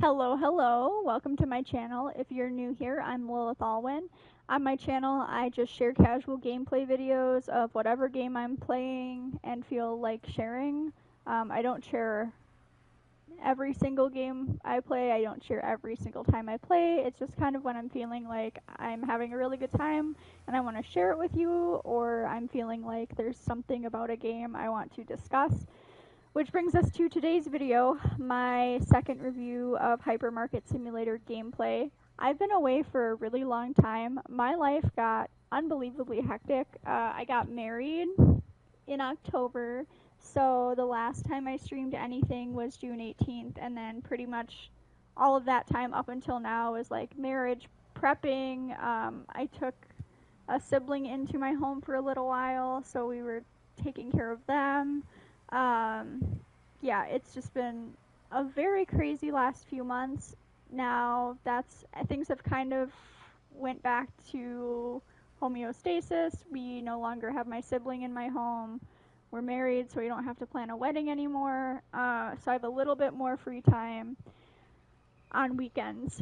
Hello, hello. Welcome to my channel. If you're new here, I'm Lilith Alwyn. On my channel, I just share casual gameplay videos of whatever game I'm playing and feel like sharing. I don't share every single game I play. I don't share every single time I play. It's just kind of when I'm feeling like I'm having a really good time and I want to share it with you, or I'm feeling like there's something about a game I want to discuss. Which brings us to today's video, my second review of Hypermarket Simulator gameplay. I've been away for a really long time. My life got unbelievably hectic. I got married in October, so the last time I streamed anything was June 18th, and then pretty much all of that time up until now was like marriage prepping. I took a sibling into my home for a little while, so we were taking care of them. Yeah, it's just been a very crazy last few months. Now things have kind of went back to homeostasis. We no longer have my sibling in my home. We're married, so we don't have to plan a wedding anymore. So I have a little bit more free time on weekends.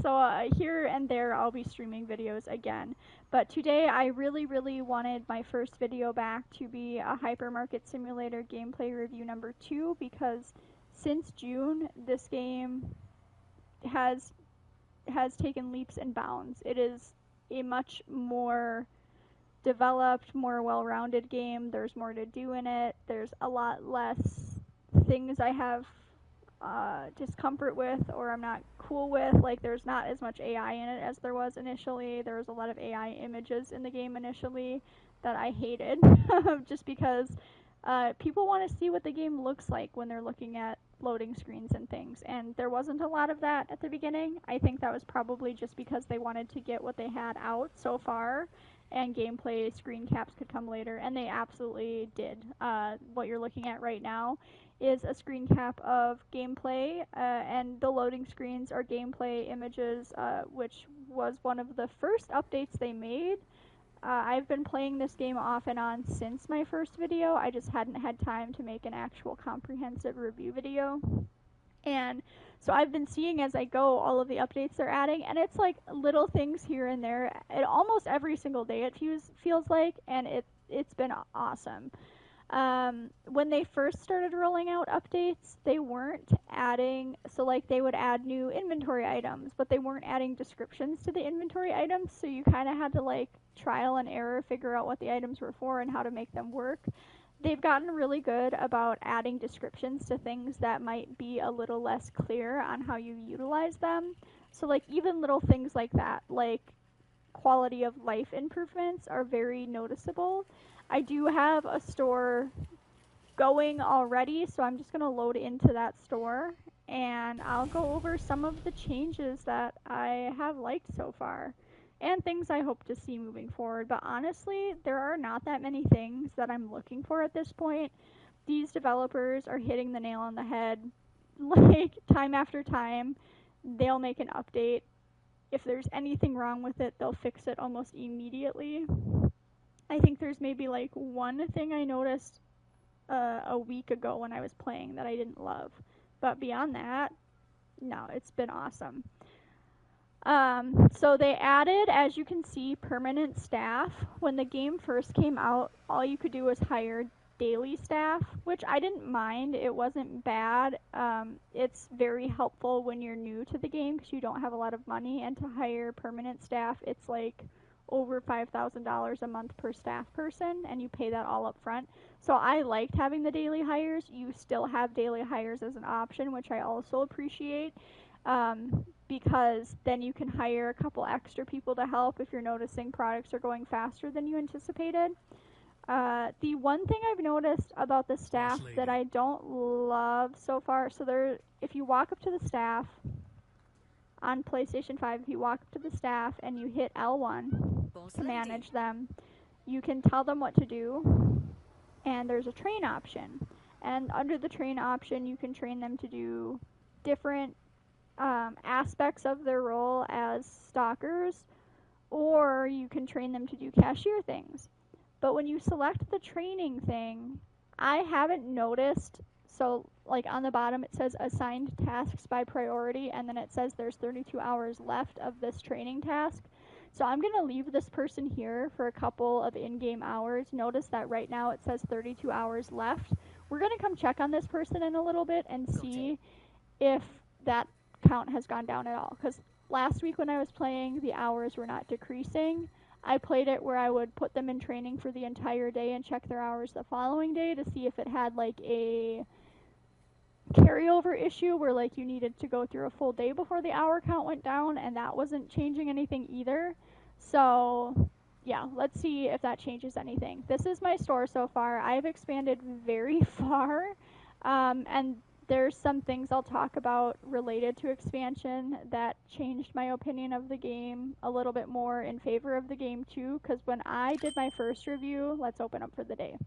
So here and there I'll be streaming videos again. But today I really wanted my first video back to be a Hypermarket Simulator gameplay review number 2, because since June this game has taken leaps and bounds. It is a much more developed, more well-rounded game. There's more to do in it. There's a lot less things I have discomfort with or I'm not cool with. Like, there's not as much AI in it as there was initially. There was a lot of AI images in the game initially that I hated just because people want to see what the game looks like when they're looking at loading screens and things, and there wasn't a lot of that at the beginning. I think that was probably just because they wanted to get what they had out so far, and gameplay screen caps could come later, and they absolutely did. What you're looking at right now is a screen cap of gameplay, and the loading screens are gameplay images, which was one of the first updates they made. I've been playing this game off and on since my first video. I just hadn't had time to make an actual comprehensive review video. And so I've been seeing as I go all of the updates they're adding, and it's like little things here and there. Almost every single day it feels like, and it's been awesome. When they first started rolling out updates, they weren't adding, so like they would add new inventory items, but they weren't adding descriptions to the inventory items, so you kind of had to like trial and error figure out what the items were for and how to make them work. They've gotten really good about adding descriptions to things that might be a little less clear on how you utilize them. So like even little things like that, like quality of life improvements, are very noticeable. I do have a store going already, so I'm just going to load into that store and I'll go over some of the changes that I have liked so far and things I hope to see moving forward. But honestly, there are not that many things that I'm looking for at this point. These developers are hitting the nail on the head. Like, time after time, they'll make an update. If there's anything wrong with it, they'll fix it almost immediately. I think there's maybe like one thing I noticed a week ago when I was playing that I didn't love. But beyond that, no, it's been awesome. So they added, as you can see, permanent staff. When the game first came out, all you could do was hire daily staff, which I didn't mind. It wasn't bad. It's very helpful when you're new to the game because you don't have a lot of money, and to hire permanent staff, it's like over $5,000 a month per staff person, and you pay that all up front. So I liked having the daily hires. You still have daily hires as an option, which I also appreciate, because then you can hire a couple extra people to help if you're noticing products are going faster than you anticipated. The one thing I've noticed about the staff that I don't love so far, so if you walk up to the staff on PlayStation 5, if you walk up to the staff and you hit L1 to manage them, you can tell them what to do, and there's a train option. And under the train option, you can train them to do different aspects of their role as stalkers, or you can train them to do cashier things. But when you select the training thing, I haven't noticed So like on the bottom it says assigned tasks by priority, and then it says there's 32 hours left of this training task. So I'm going to leave this person here for a couple of in-game hours. Notice that right now it says 32 hours left. We're going to come check on this person in a little bit and see if that count has gone down at all. Because last week when I was playing, the hours were not decreasing. I played it where I would put them in training for the entire day and check their hours the following day to see if it had like a carryover issue where like you needed to go through a full day before the hour count went down, and that wasn't changing anything either. So yeah, let's see if that changes anything. This is my store so far. I've expanded very far, and there's some things I'll talk about related to expansion that changed my opinion of the game a little bit more in favor of the game too, because when I did my first review, let's open up for the day.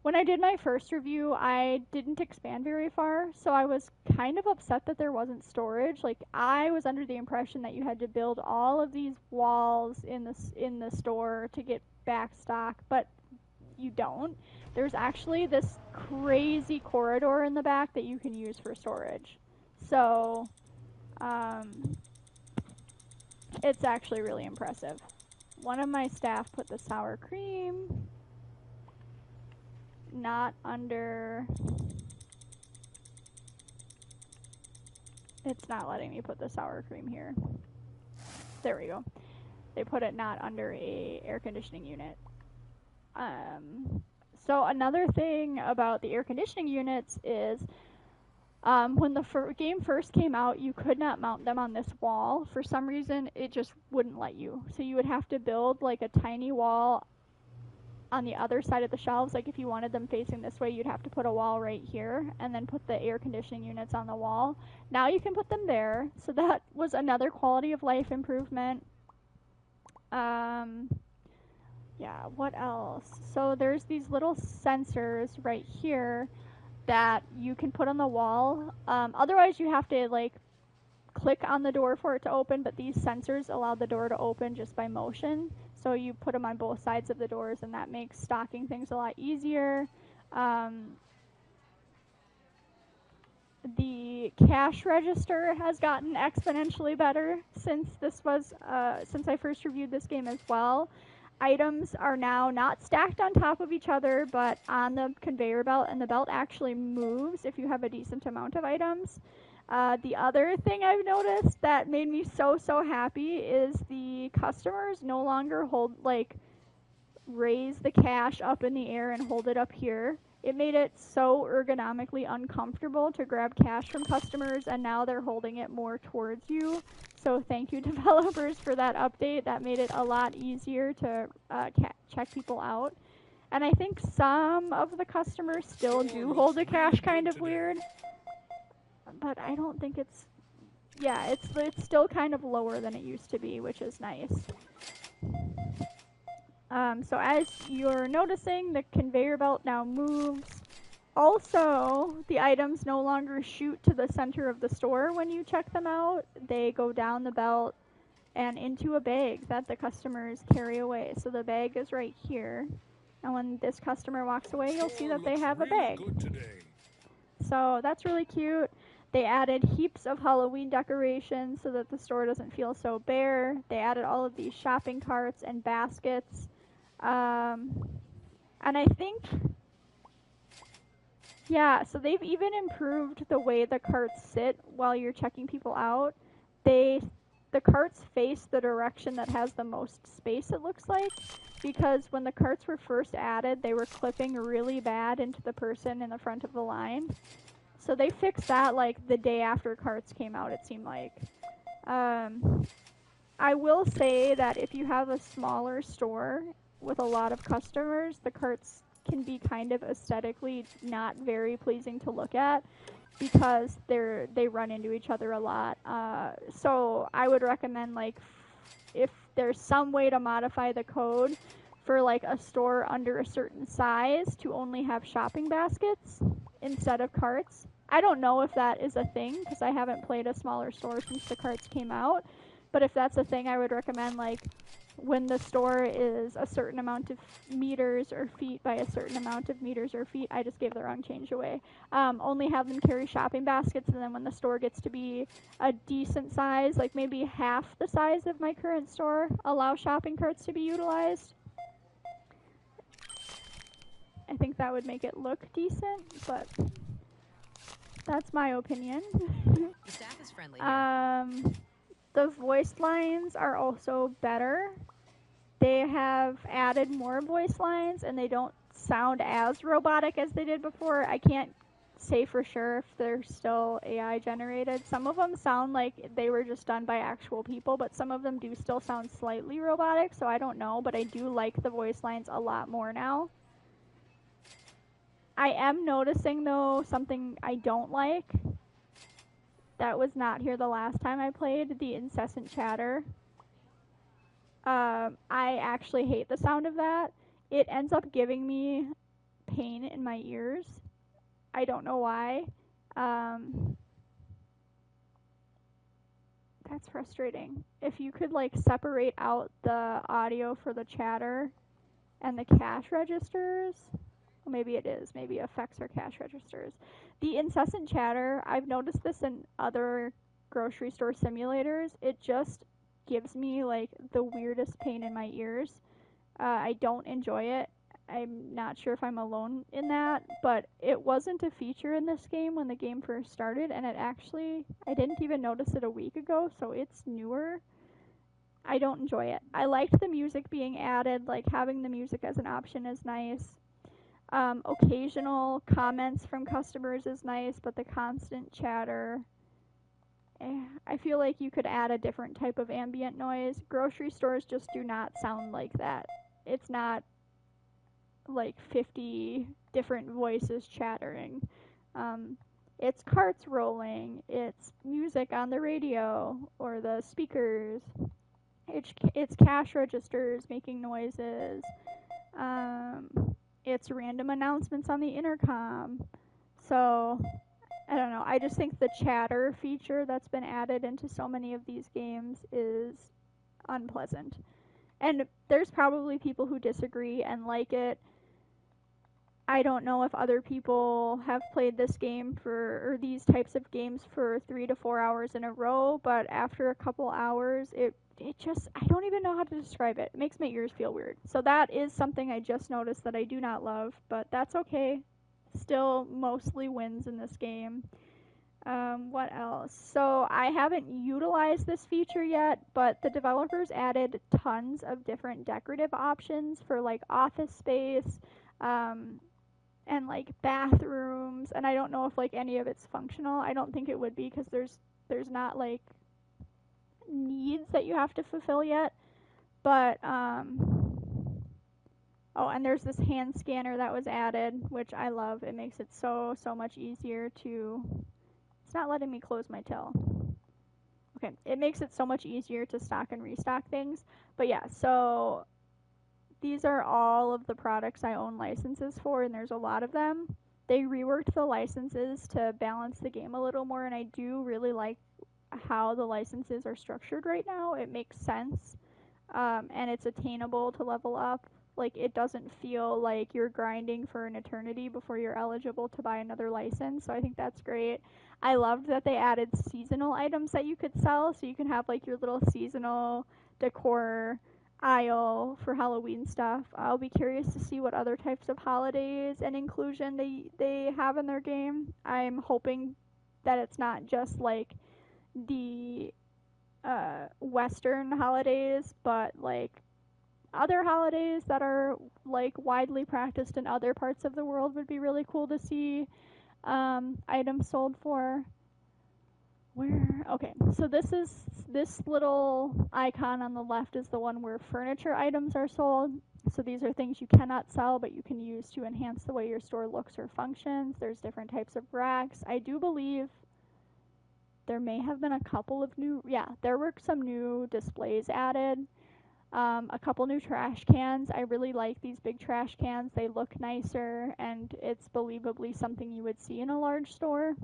When I did my first review, I didn't expand very far, so I was kind of upset that there wasn't storage. Like, I was under the impression that you had to build all of these walls in the store to get back stock, but you don't. There's actually this crazy corridor in the back that you can use for storage. So, it's actually really impressive. One of my staff put the sour cream not under... It's not letting me put the sour cream here. There we go. They put it not under a air conditioning unit. So another thing about the air conditioning units is when the game first came out, you could not mount them on this wall. For some reason, it just wouldn't let you. So you would have to build like a tiny wall on the other side of the shelves. Like if you wanted them facing this way, you'd have to put a wall right here and then put the air conditioning units on the wall. Now you can put them there. So that was another quality of life improvement. Yeah, what else? So there's these little sensors right here that you can put on the wall. Otherwise you have to like click on the door for it to open, but these sensors allow the door to open just by motion. So you put them on both sides of the doors, and that makes stocking things a lot easier. The cash register has gotten exponentially better since since I first reviewed this game as well. Items are now not stacked on top of each other, but on the conveyor belt, and the belt actually moves if you have a decent amount of items. The other thing I've noticed that made me so happy is the customers no longer raise the cash up in the air and hold it up here. It made it so ergonomically uncomfortable to grab cash from customers, and now they're holding it more towards you. So thank you, developers, for that update. That made it a lot easier to check people out. And I think some of the customers still do hold the cash kind of weird. But I don't think it's... Yeah, it's still kind of lower than it used to be, which is nice. So as you're noticing, the conveyor belt now moves. Also, the items no longer shoot to the center of the store when you check them out. They go down the belt and into a bag that the customers carry away. So the bag is right here. And when this customer walks away, you'll see that they have a bag. So that's really cute. They added heaps of Halloween decorations so that the store doesn't feel so bare. They added all of these shopping carts and baskets. And I think, yeah, so they've even improved the way the carts sit while you're checking people out. The carts face the direction that has the most space, it looks like, because when the carts were first added, they were clipping really bad into the person in the front of the line. So they fixed that like the day after carts came out, it seemed like. I will say that if you have a smaller store with a lot of customers, the carts can be kind of aesthetically not very pleasing to look at because they run into each other a lot. So I would recommend, like, if there's some way to modify the code for like a store under a certain size to only have shopping baskets instead of carts. I don't know if that is a thing because I haven't played a smaller store since the carts came out, But if that's a thing, I would recommend, like, when the store is a certain amount of meters or feet by a certain amount of meters or feet, I just gave the wrong change away. Only have them carry shopping baskets, and then when the store gets to be a decent size, like maybe half the size of my current store, allow shopping carts to be utilized. I think that would make it look decent, but that's my opinion. The staff is friendly here. The voice lines are also better. They have added more voice lines, and they don't sound as robotic as they did before. I can't say for sure if they're still AI generated. Some of them sound like they were just done by actual people, but some of them do still sound slightly robotic, so I don't know, but I do like the voice lines a lot more now. I am noticing, though, something I don't like. That was not here the last time I played, the incessant chatter. I actually hate the sound of that. It ends up giving me pain in my ears. I don't know why. That's frustrating. If you could, like, separate out the audio for the chatter and the cash registers. Well, maybe it is. Maybe effects or cash registers. The incessant chatter, I've noticed this in other grocery store simulators. It just gives me, like, the weirdest pain in my ears. I don't enjoy it. I'm not sure if I'm alone in that, but it wasn't a feature in this game when the game first started, and it actually, I didn't even notice it a week ago, so it's newer. I don't enjoy it. I liked the music being added, like having the music as an option is nice. Occasional comments from customers is nice, but the constant chatter, I feel like you could add a different type of ambient noise. Grocery stores just do not sound like that. It's not like 50 different voices chattering. It's carts rolling. It's music on the radio or the speakers. It's cash registers making noises. It's random announcements on the intercom. So, I don't know. I just think the chatter feature that's been added into so many of these games is unpleasant. And there's probably people who disagree and like it. I don't know if other people have played this game or these types of games for 3 to 4 hours in a row, but after a couple hours, it just, I don't even know how to describe it. It makes my ears feel weird. So that is something I just noticed that I do not love, but that's okay. Still mostly wins in this game. What else? So I haven't utilized this feature yet, but the developers added tons of different decorative options for, like, office space, and, like, bathrooms, and I don't know if, like, any of it's functional. I don't think it would be, because there's not, like, needs that you have to fulfill yet. But oh, and there's this hand scanner that was added, which I love. It makes it so much easier to, it's not letting me close my till. Okay, it makes it so much easier to stock and restock things. But yeah, so these are all of the products I own licenses for, and there's a lot of them. They reworked the licenses to balance the game a little more, and I do really like how the licenses are structured right now. It makes sense, and it's attainable to level up. Like, it doesn't feel like you're grinding for an eternity before you're eligible to buy another license, so I think that's great. I loved that they added seasonal items that you could sell, so you can have, like, your little seasonal decor aisle for Halloween stuff. I'll be curious to see what other types of holidays and inclusion they have in their game. I'm hoping that it's not just, like, the Western holidays, but, like, other holidays that are, like, widely practiced in other parts of the world would be really cool to see items sold for. Okay, so this little icon on the left is the one where furniture items are sold. So these are things you cannot sell, but you can use to enhance the way your store looks or functions. There's different types of racks. I do believe there may have been a couple of there were some new displays added. A couple new trash cans. I really like these big trash cans. They look nicer, and it's believably something you would see in a large store.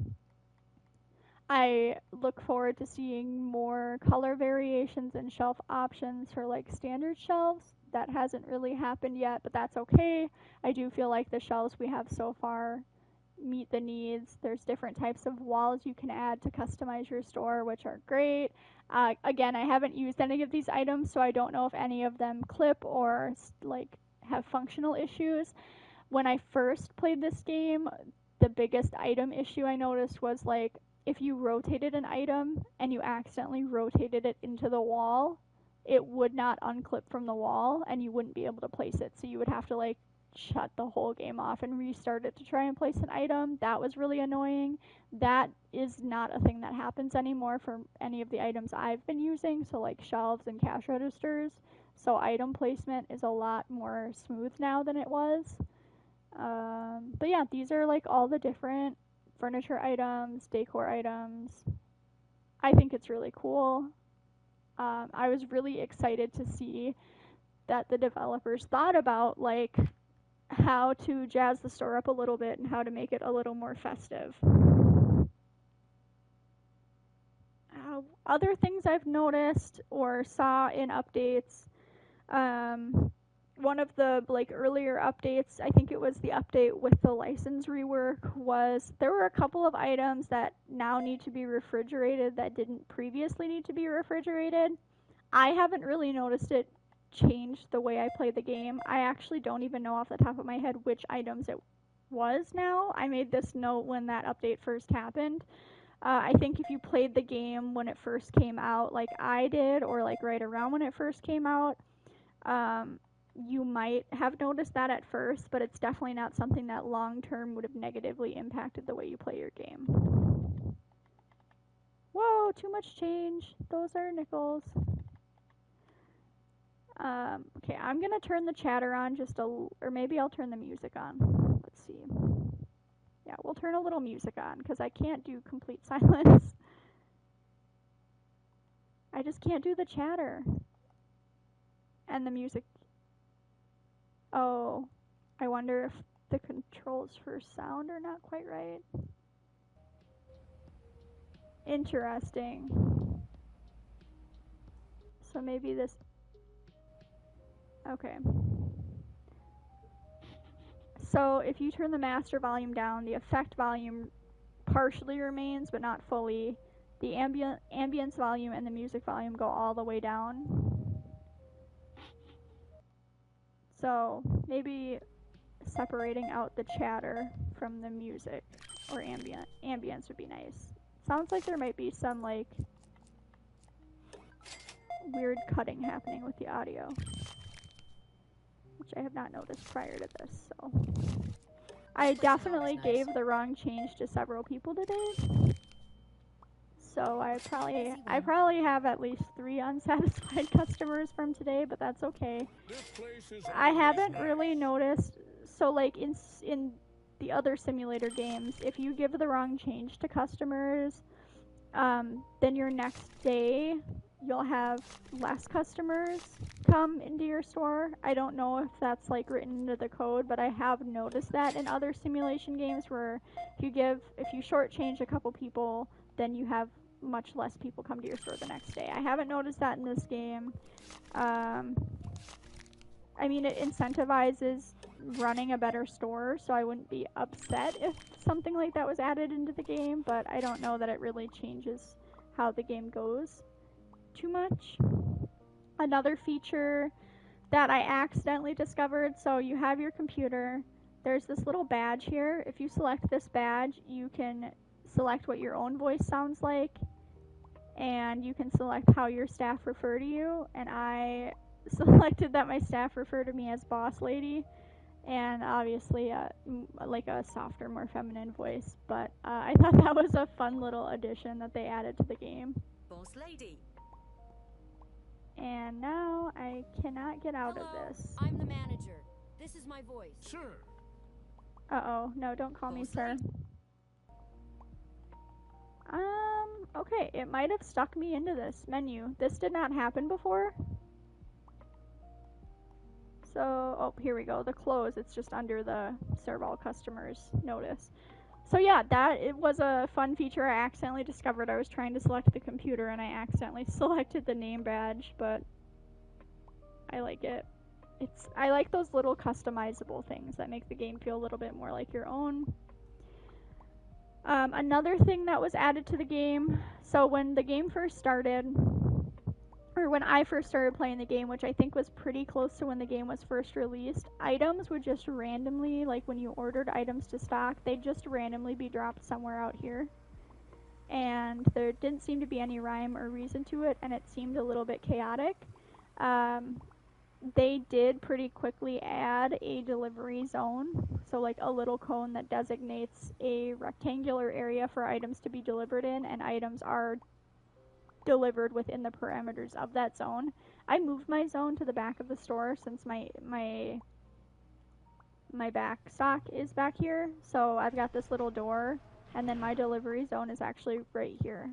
I look forward to seeing more color variations and shelf options for like standard shelves. That hasn't really happened yet, but that's okay. I do feel like the shelves we have so far meet the needs. There's different types of walls you can add to customize your store, which are great. Again, I haven't used any of these items, so I don't know if any of them clip or like have functional issues. When I first played this game, the biggest item issue I noticed was like if you rotated an item and you accidentally rotated it into the wall, it would not unclip from the wall and you wouldn't be able to place it. So you would have to like shut the whole game off and restart it to try and place an item. That was really annoying. That is not a thing that happens anymore for any of the items I've been using, so like shelves and cash registers. So item placement is a lot more smooth now than it was. But yeah, these are like all the different furniture items, decor items. I think it's really cool. I was really excited to see that the developers thought about like how to jazz the store up a little bit and how to make it a little more festive. Other things I've noticed or saw in updates, one of the like earlier updates, I think it was the update with the license rework, was there were a couple of items that now need to be refrigerated that didn't previously need to be refrigerated. I haven't really noticed it change the way I play the game. I actually don't even know off the top of my head which items it was now. I made this note when that update first happened. I think if you played the game when it first came out, like I did, or like right around when it first came out, you might have noticed that at first, but it's definitely not something that long term would have negatively impacted the way you play your game. Whoa, too much change. Those are nickels. Okay, I'm gonna turn the chatter on or maybe I'll turn the music on. Let's see. Yeah, we'll turn a little music on because I can't do complete silence. I just can't do the chatter. And the music. Oh, I wonder if the controls for sound are not quite right. Interesting. So maybe this. Okay. So if you turn the master volume down, the effect volume partially remains, but not fully. The ambience volume and the music volume go all the way down. So maybe separating out the chatter from the music or ambience would be nice. Sounds like there might be some like weird cutting happening with the audio, which I have not noticed prior to this. So I definitely gave the wrong change to several people today. So I probably have at least 3 unsatisfied customers from today, but that's okay. I haven't really noticed. So like in the other simulator games, if you give the wrong change to customers, then your next day you'll have less customers come into your store. I don't know if that's like written into the code, but I have noticed that in other simulation games where if you shortchange a couple people, then you have much less people come to your store the next day. I haven't noticed that in this game. I mean, it incentivizes running a better store, so I wouldn't be upset if something like that was added into the game, but I don't know that it really changes how the game goes too much. Another feature that I accidentally discovered, so you have your computer, there's this little badge here. If you select this badge, you can select what your own voice sounds like, and you can select how your staff refer to you, and I selected that my staff refer to me as boss lady, and obviously like a softer, more feminine voice, but I thought that was a fun little addition that they added to the game. Boss lady. And now I cannot get out Hello, of this. I'm the manager. This is my voice. Sir. Uh-oh, no, don't call me sir. Okay, it might have stuck me into this menu. This did not happen before. So, oh, here we go. The close, it's just under the serve all customers notice. So yeah, it was a fun feature I accidentally discovered. I was trying to select the computer and I accidentally selected the name badge, but I like it. I like those little customizable things that make the game feel a little bit more like your own. Another thing that was added to the game, so when the game first started, or when I first started playing the game, which I think was pretty close to when the game was first released, items would just randomly, like when you ordered items to stock, they'd just randomly be dropped somewhere out here. And there didn't seem to be any rhyme or reason to it, and it seemed a little bit chaotic. They did pretty quickly add a delivery zone, so like a little cone that designates a rectangular area for items to be delivered in, and items are delivered within the parameters of that zone. I moved my zone to the back of the store since my back stock is back here, so I've got this little door, and then my delivery zone is actually right here.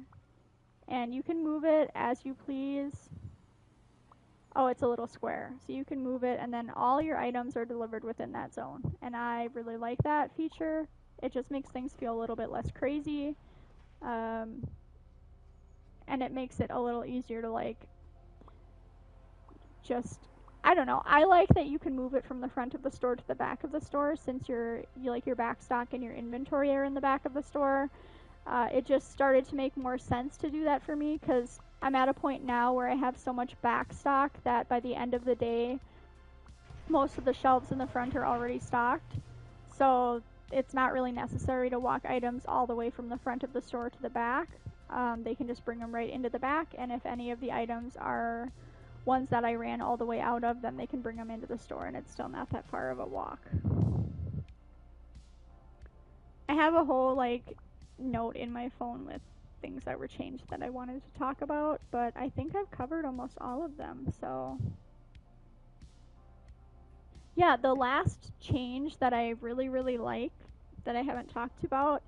And you can move it as you please. Oh, it's a little square, so you can move it, and then all your items are delivered within that zone. And I really like that feature. It just makes things feel a little bit less crazy. And it makes it a little easier to like just, I don't know. I like that you can move it from the front of the store to the back of the store, since you like your back stock and your inventory are in the back of the store. It just started to make more sense to do that for me, because I'm at a point now where I have so much back stock that by the end of the day, most of the shelves in the front are already stocked. So it's not really necessary to walk items all the way from the front of the store to the back. They can just bring them right into the back, and if any of the items are ones that I ran all the way out of, then they can bring them into the store, and it's still not that far of a walk. I have a whole like note in my phone with things that were changed that I wanted to talk about, but I think I've covered almost all of them. So yeah, the last change that I really like that I haven't talked about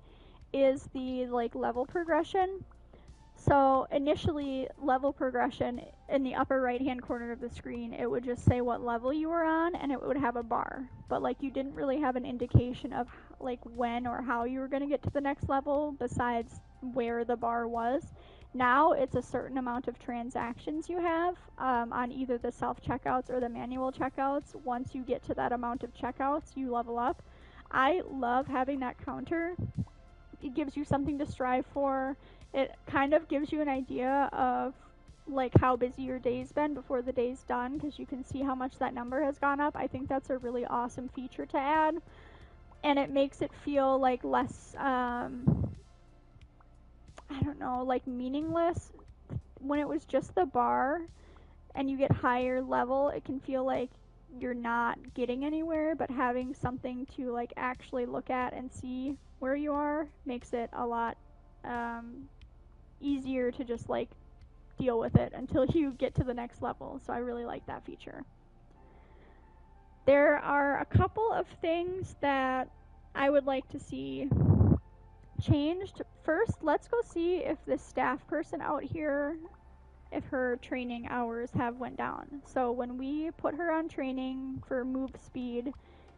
is the like level progression. So initially, level progression, in the upper right hand corner of the screen, it would just say what level you were on, and it would have a bar, but like you didn't really have an indication of like when or how you were going to get to the next level besides where the bar was. Now it's a certain amount of transactions you have on either the self checkouts or the manual checkouts. Once you get to that amount of checkouts, you level up. I love having that counter. It gives you something to strive for. It kind of gives you an idea of like how busy your day's been before the day's done, because you can see how much that number has gone up. I think that's a really awesome feature to add, and it makes it feel like less I don't know, like meaningless. When it was just the bar and you get higher level, it can feel like you're not getting anywhere, but having something to like actually look at and see where you are makes it a lot easier to just like deal with it until you get to the next level. So I really like that feature. There are a couple of things that I would like to see changed. First, let's go see if this staff person out here, if her training hours have went down. So when we put her on training for move speed,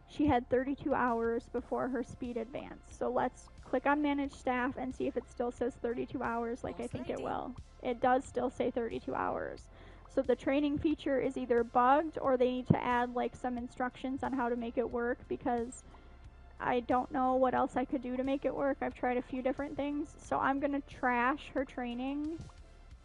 she had 32 hours before her speed advanced. So let's click on manage staff and see if it still says 32 hours like I think it will. It does still say 32 hours. So the training feature is either bugged or they need to add like some instructions on how to make it work, because I don't know what else I could do to make it work. I've tried a few different things. So I'm going to trash her training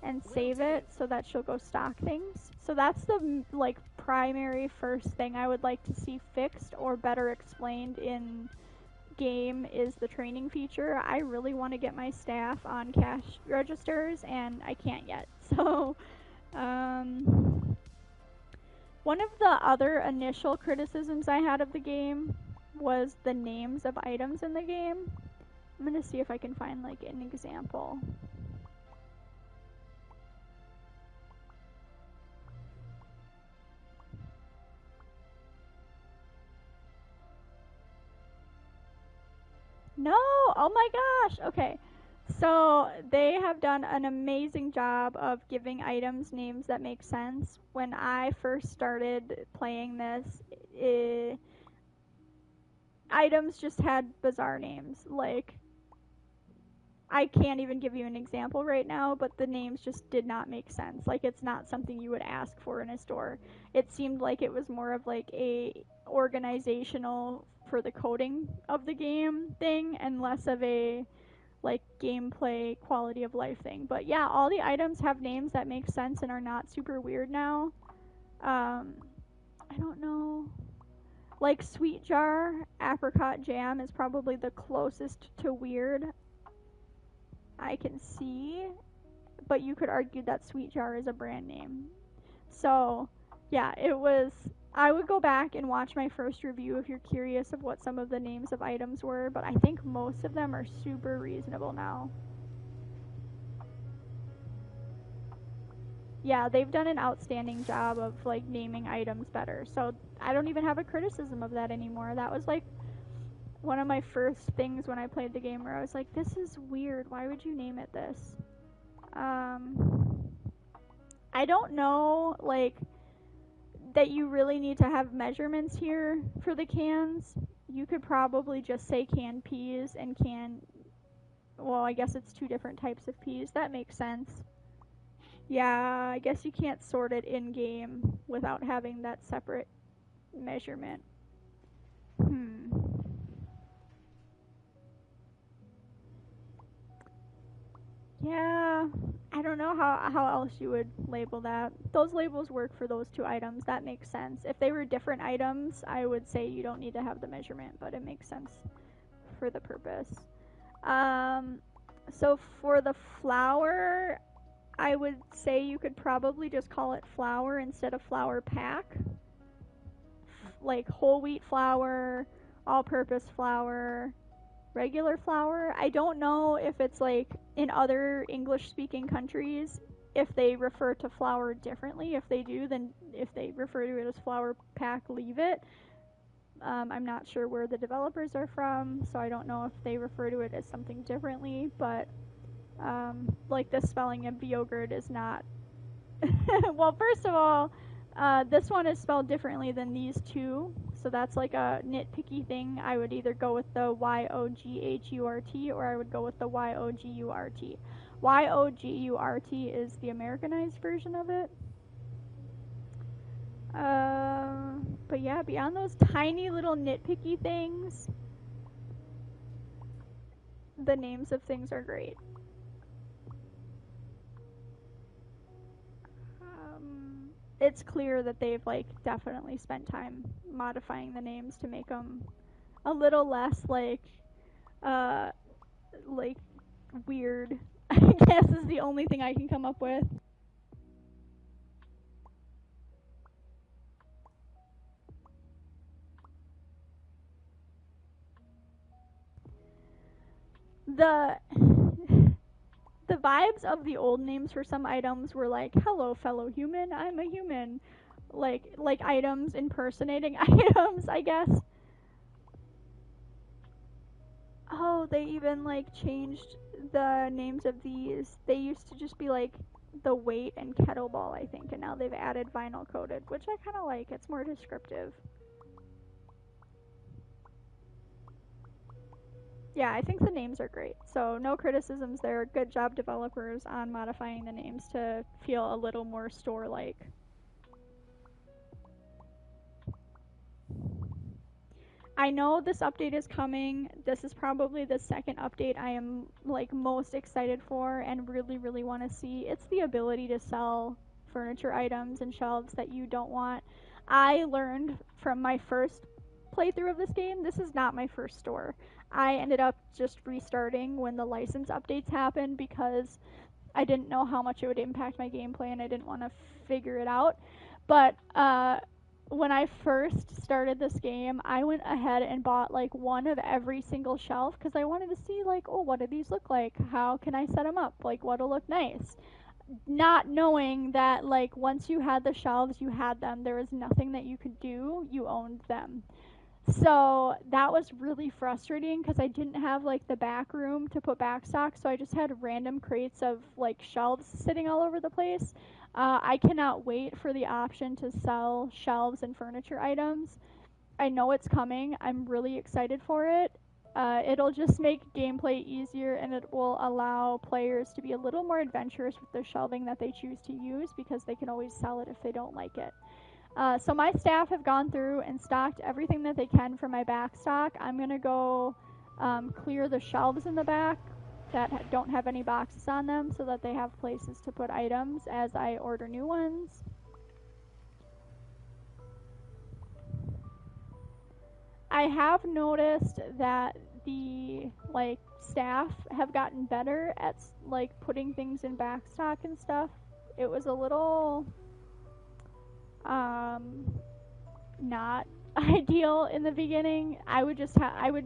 and save it so that she'll go stock things. So that's the like primary first thing I would like to see fixed or better explained in game, is the training feature. I really want to get my staff on cash registers and I can't yet. So one of the other initial criticisms I had of the game was the names of items in the game. I'm going to see if I can find like an example. No! Oh my gosh! Okay. So they have done an amazing job of giving items names that make sense. When I first started playing this, items just had bizarre names. Like, I can't even give you an example right now, but the names just did not make sense. Like, it's not something you would ask for in a store. It seemed like it was more of like a organizational for the coding of the game thing and less of a like gameplay quality of life thing. But yeah, all the items have names that make sense and are not super weird now. I don't know. Like sweet jar, apricot jam is probably the closest to weird I can see, but you could argue that sweet jar is a brand name. So, yeah, it was. I would go back and watch my first review if you're curious of what some of the names of items were, but I think most of them are super reasonable now. Yeah, they've done an outstanding job of like naming items better. So I don't even have a criticism of that anymore. That was like one of my first things when I played the game where I was like, this is weird. Why would you name it this? I don't know like that you really need to have measurements here for the cans. You could probably just say canned peas and well, I guess it's two different types of peas. That makes sense. Yeah, I guess you can't sort it in game without having that separate measurement. Hmm. Yeah, I don't know how else you would label that. Those labels work for those two items. That makes sense. If they were different items, I would say you don't need to have the measurement, but it makes sense for the purpose. Um, so for the flour, I would say you could probably just call it flour instead of flour pack. Like whole wheat flour, all purpose flour, regular flour. I don't know if it's like in other English speaking countries if they refer to flour differently. If they do, then if they refer to it as flour pack, leave it. I'm not sure where the developers are from, so I don't know if they refer to it as something differently, but like the spelling of yogurt is not. Well, first of all, this one is spelled differently than these two, so that's like a nitpicky thing. I would either go with the Yogurt or I would go with the Yogurt. Yogurt is the Americanized version of it. But yeah, beyond those tiny little nitpicky things, the names of things are great. It's clear that they've like definitely spent time modifying the names to make them a little less uh like weird. I guess is the only thing I can come up with. The the vibes of the old names for some items were like, "Hello, fellow human, I'm a human." Like items impersonating items, I guess. Oh, they even like changed the names of these. They used to just be like the weight and kettlebell, I think, and now they've added vinyl coated, which I kind of like. It's more descriptive. Yeah, I think the names are great. So no criticisms there. Good job, developers, on modifying the names to feel a little more store-like. I know this update is coming. This is probably the second update I am like most excited for and really really want to see. It's the ability to sell furniture items and shelves that you don't want. I learned from my first playthrough of this game. This is not my first store. I ended up just restarting when the license updates happened because I didn't know how much it would impact my gameplay and I didn't want to figure it out. But when I first started this game, I went ahead and bought like one of every single shelf because I wanted to see like, oh, what do these look like? How can I set them up? Like, what'll look nice? Not knowing that like once you had the shelves, you had them. There was nothing that you could do. You owned them. So that was really frustrating because I didn't have like the back room to put back stock, so I just had random crates of like shelves sitting all over the place. I cannot wait for the option to sell shelves and furniture items I know it's coming. I'm really excited for it. It'll just make gameplay easier, and it will allow players to be a little more adventurous with the shelving that they choose to use, because they can always sell it if they don't like it. So my staff have gone through and stocked everything that they can for my back stock. I'm going to go clear the shelves in the back that don't have any boxes on them, so that they have places to put items as I order new ones. I have noticed that the staff have gotten better at putting things in back stock and stuff. It was a little not ideal in the beginning. I would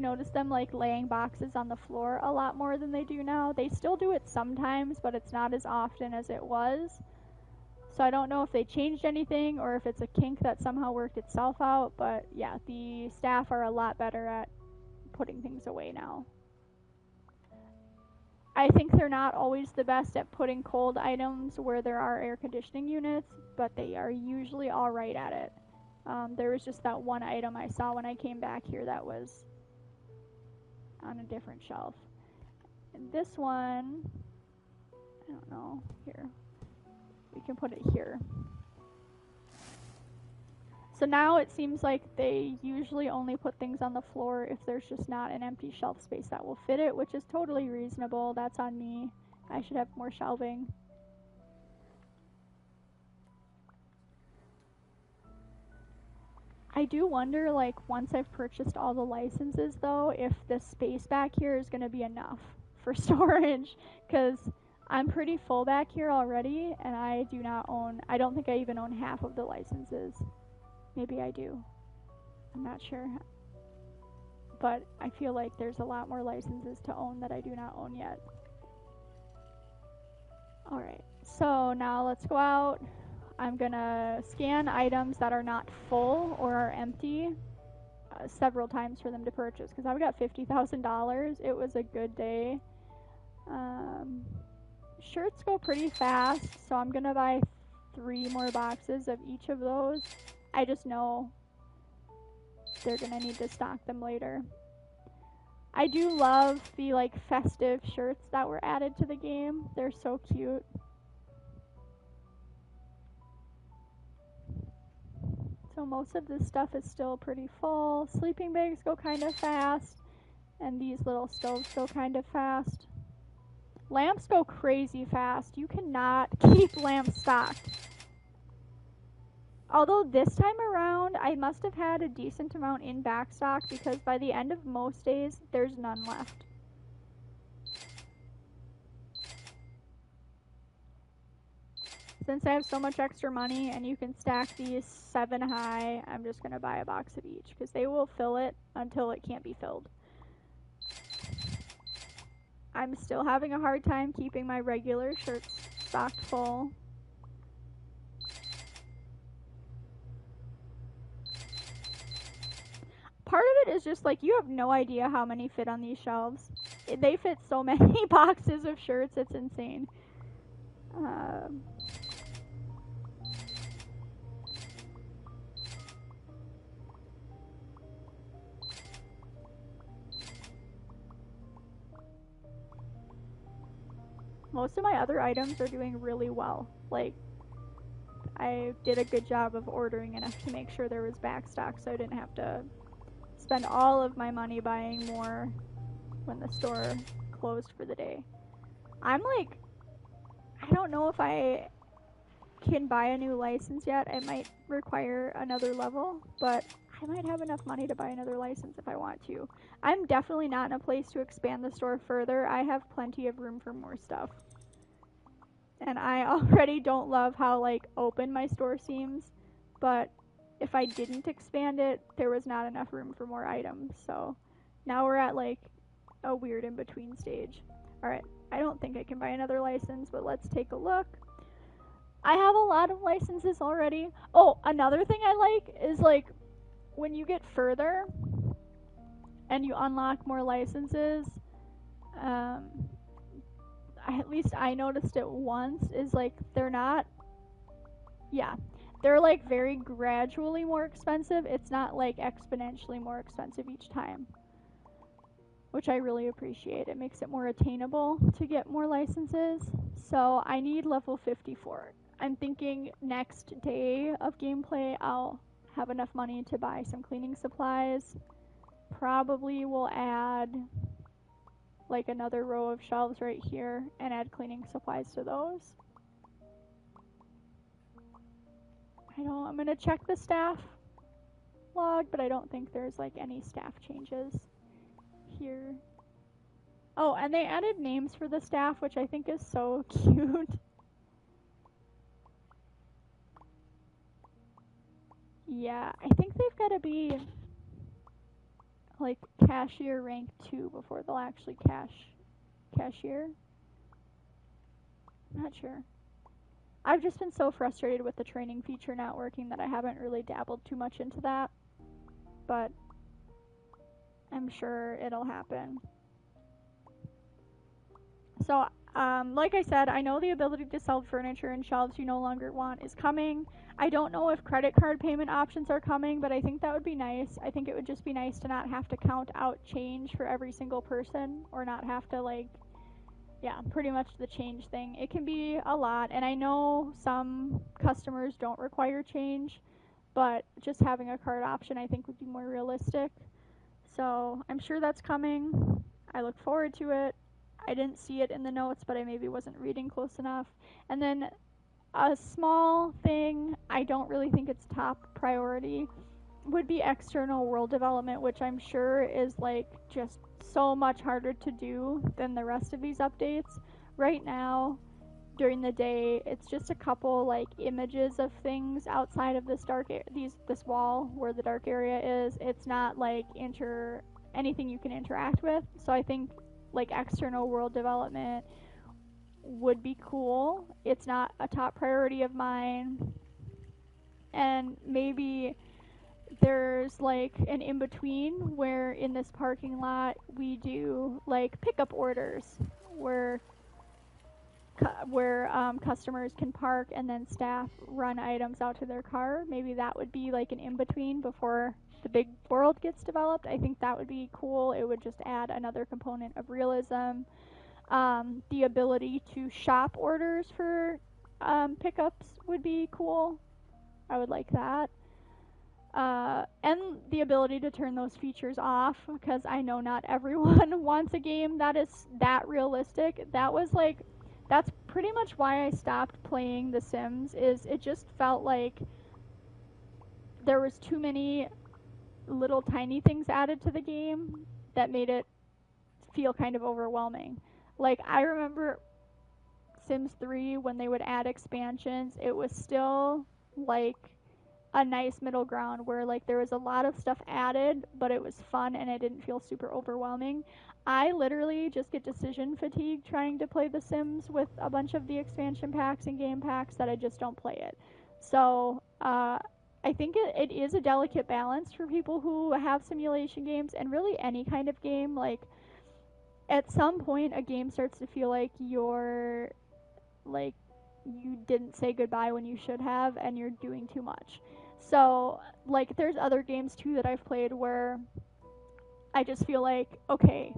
notice them laying boxes on the floor a lot more than they do now. They still do it sometimes, but it's not as often as it was. So I don't know if they changed anything or if it's a kink that somehow worked itself out, but yeah, the staff are a lot better at putting things away now. I think they're not always the best at putting cold items where there are air conditioning units, but they are usually alright at it. There was just that one item I saw when I came back here that was on a different shelf. And this one, I don't know, here. We can put it here. So now it seems like they usually only put things on the floor if there's just not an empty shelf space that will fit it, which is totally reasonable. That's on me. I should have more shelving. I do wonder, once I've purchased all the licenses, though, if the space back here is going to be enough for storage, because I'm pretty full back here already, and I don't think I even own half of the licenses. Maybe I do. I'm not sure. But I feel like there's a lot more licenses to own that I do not own yet. Alright, so now let's go out. I'm gonna scan items that are not full or are empty several times for them to purchase, because I've got $50,000. It was a good day. Shirts go pretty fast, so I'm gonna buy 3 more boxes of each of those. I just know they're gonna need to stock them later. I do love the festive shirts that were added to the game. They're so cute. So most of this stuff is still pretty full. Sleeping bags go kind of fast, and these little stoves go kind of fast. Lamps go crazy fast. You cannot keep lamps stocked. Although this time around, I must have had a decent amount in back stock, because by the end of most days, there's none left. Since I have so much extra money and you can stack these 7 high, I'm just going to buy a box of each, because they will fill it until it can't be filled. I'm still having a hard time keeping my regular shirts stocked full. Part of it is just you have no idea how many fit on these shelves. They fit so many boxes of shirts, it's insane. Most of my other items are doing really well. I did a good job of ordering enough to make sure there was back stock, so I didn't have to spend all of my money buying more when the store closed for the day. I don't know if I can buy a new license yet. It might require another level, but I might have enough money to buy another license if I want to. I'm definitely not in a place to expand the store further. I have plenty of room for more stuff. And I already don't love how open my store seems, but if I didn't expand it, there was not enough room for more items. So now we're at a weird in-between stage. Alright, I don't think I can buy another license, but let's take a look. I have a lot of licenses already. Oh, another thing I like is when you get further and you unlock more licenses, at least I noticed it once, is they're not, yeah, they're like very gradually more expensive. It's not like exponentially more expensive each time, which I really appreciate. It makes it more attainable to get more licenses. So I need level 54. I'm thinking next day of gameplay I'll have enough money to buy some cleaning supplies. Probably will add like another row of shelves right here and add cleaning supplies to those. I'm gonna check the staff log, but I don't think there's like any staff changes here. Oh, and they added names for the staff, which I think is so cute. Yeah, I think they've got to be like cashier rank 2 before they'll actually cashier. I'm not sure. I've just been so frustrated with the training feature not working that I haven't really dabbled too much into that. But I'm sure it'll happen. So, like I said, I know the ability to sell furniture and shelves you no longer want is coming. I don't know if credit card payment options are coming, but I think that would be nice. I think it would just be nice to not have to count out change for every single person, or not have to, like, yeah, pretty much the change thing. It can be a lot, and I know some customers don't require change, but just having a card option I think would be more realistic. So I'm sure that's coming. I look forward to it. I didn't see it in the notes, but I maybe wasn't reading close enough. And then a small thing, I don't really think it's top priority, would be external world development, which I'm sure is like just so much harder to do than the rest of these updates. Right now, during the day, it's just a couple like images of things outside of this this wall where the dark area is. It's not like anything you can interact with. So I think like external world development would be cool. It's not a top priority of mine. And maybe there's like an in between where in this parking lot we do like pickup orders where customers can park and then staff run items out to their car. Maybe that would be like an in between before the big world gets developed. I think that would be cool. It would just add another component of realism. The ability to shop orders for pickups would be cool. I would like that. And the ability to turn those features off, because I know not everyone wants a game that is that realistic. That's pretty much why I stopped playing The Sims, is it just felt like there was too many little tiny things added to the game that made it feel kind of overwhelming. Like, I remember Sims 3, when they would add expansions, it was still like a nice middle ground where like there was a lot of stuff added, but it was fun and it didn't feel super overwhelming. I literally just get decision fatigue trying to play The Sims with a bunch of the expansion packs and game packs that I just don't play it. So I think it is a delicate balance for people who have simulation games, and really any kind of game. Like, at some point a game starts to feel like you didn't say goodbye when you should have, and you're doing too much. So, like, there's other games too that I've played where I just feel like, okay,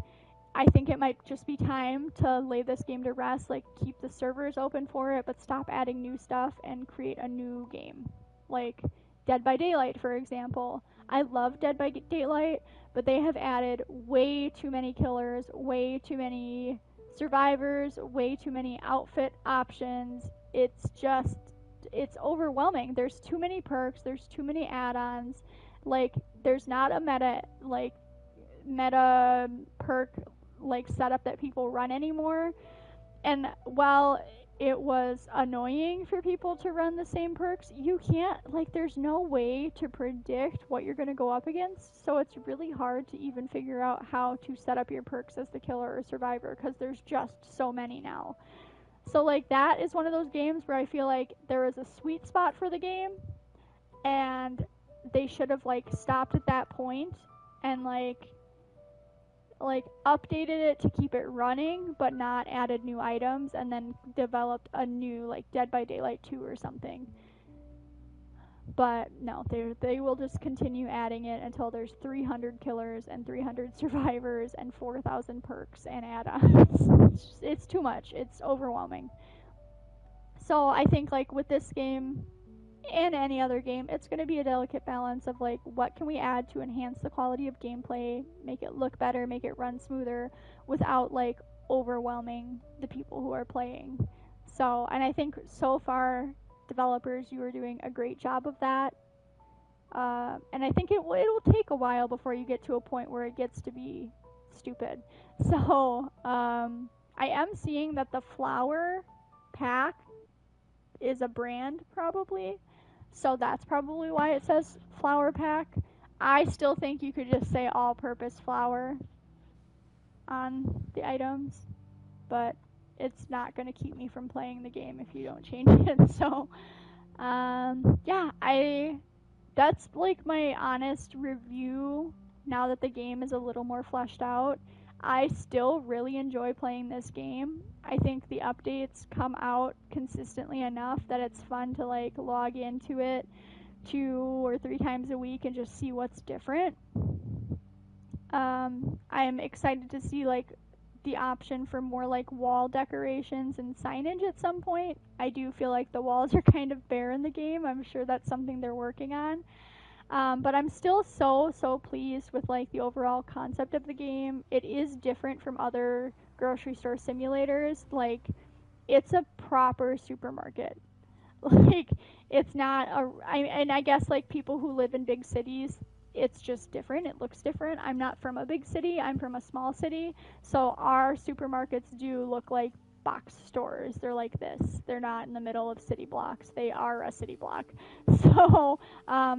I think it might just be time to lay this game to rest, like keep the servers open for it, but stop adding new stuff and create a new game. Like Dead by Daylight, for example. I love Dead by Daylight, but they have added way too many killers, way too many survivors, way too many outfit options. It's overwhelming. There's too many perks, there's too many add-ons. Like, there's not a meta perk like setup that people run anymore. And while it was annoying for people to run the same perks, you can't, like, there's no way to predict what you're going to go up against, so it's really hard to even figure out how to set up your perks as the killer or survivor, because there's just so many now. So, like, that is one of those games where I feel like there is a sweet spot for the game, and they should have, like, stopped at that point and, like updated it to keep it running, but not added new items, and then developed a new, like, Dead by Daylight 2 or something. But no, they will just continue adding it until there's 300 killers and 300 survivors and 4,000 perks and add-ons. It's too much. It's overwhelming. So I think like with this game and any other game, it's going to be a delicate balance of like what can we add to enhance the quality of gameplay, make it look better, make it run smoother without like overwhelming the people who are playing. So, and I think so far developers, you are doing a great job of that. And I think it'll take a while before you get to a point where it gets to be stupid. So I am seeing that the flower pack is a brand probably, so that's probably why it says flower pack. I still think you could just say all-purpose flour on the items, but it's not going to keep me from playing the game if you don't change it. So yeah, that's like my honest review now that the game is a little more fleshed out. I still really enjoy playing this game. I think the updates come out consistently enough that it's fun to like log into it 2 or 3 times a week and just see what's different. I'm excited to see like the option for more like wall decorations and signage at some point. I do feel like the walls are kind of bare in the game. I'm sure that's something they're working on. But I'm still so pleased with like the overall concept of the game. It is different from other grocery store simulators. Like it's a proper supermarket. Like it's not and I guess like people who live in big cities, it's just different. It looks different. I'm not from a big city. I'm from a small city. So our supermarkets do look like box stores. They're like this. They're not in the middle of city blocks. They are a city block. So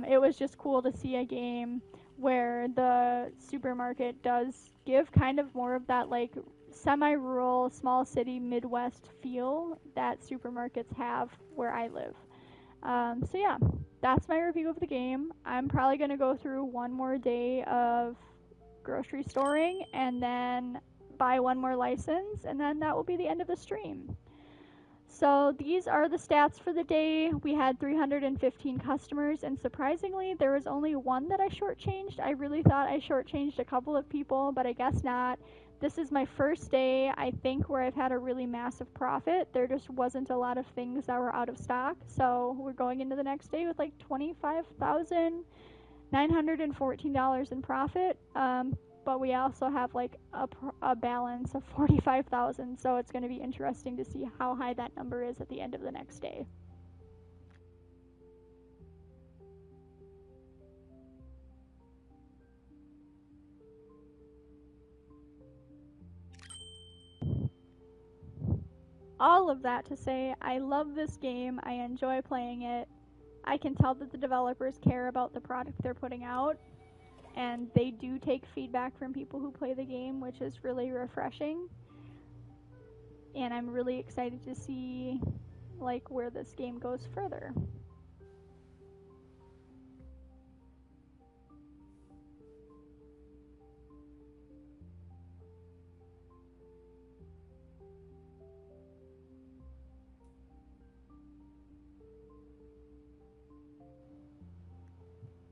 it was just cool to see a game where the supermarket does give kind of more of that like semi-rural, small city, Midwest feel that supermarkets have where I live. So yeah, that's my review of the game. I'm probably going to go through one more day of grocery storing and then buy one more license, and then that will be the end of the stream. So these are the stats for the day. We had 315 customers, and surprisingly, there was only one that I shortchanged. I really thought I shortchanged a couple of people, but I guess not. This is my first day, I think, where I've had a really massive profit. There just wasn't a lot of things that were out of stock, so we're going into the next day with like $25,914 in profit. But we also have like a balance of 45,000, so it's going to be interesting to see how high that number is at the end of the next day. All of that to say, I love this game. I enjoy playing it. I can tell that the developers care about the product they're putting out, and they do take feedback from people who play the game, which is really refreshing. And I'm really excited to see like where this game goes further.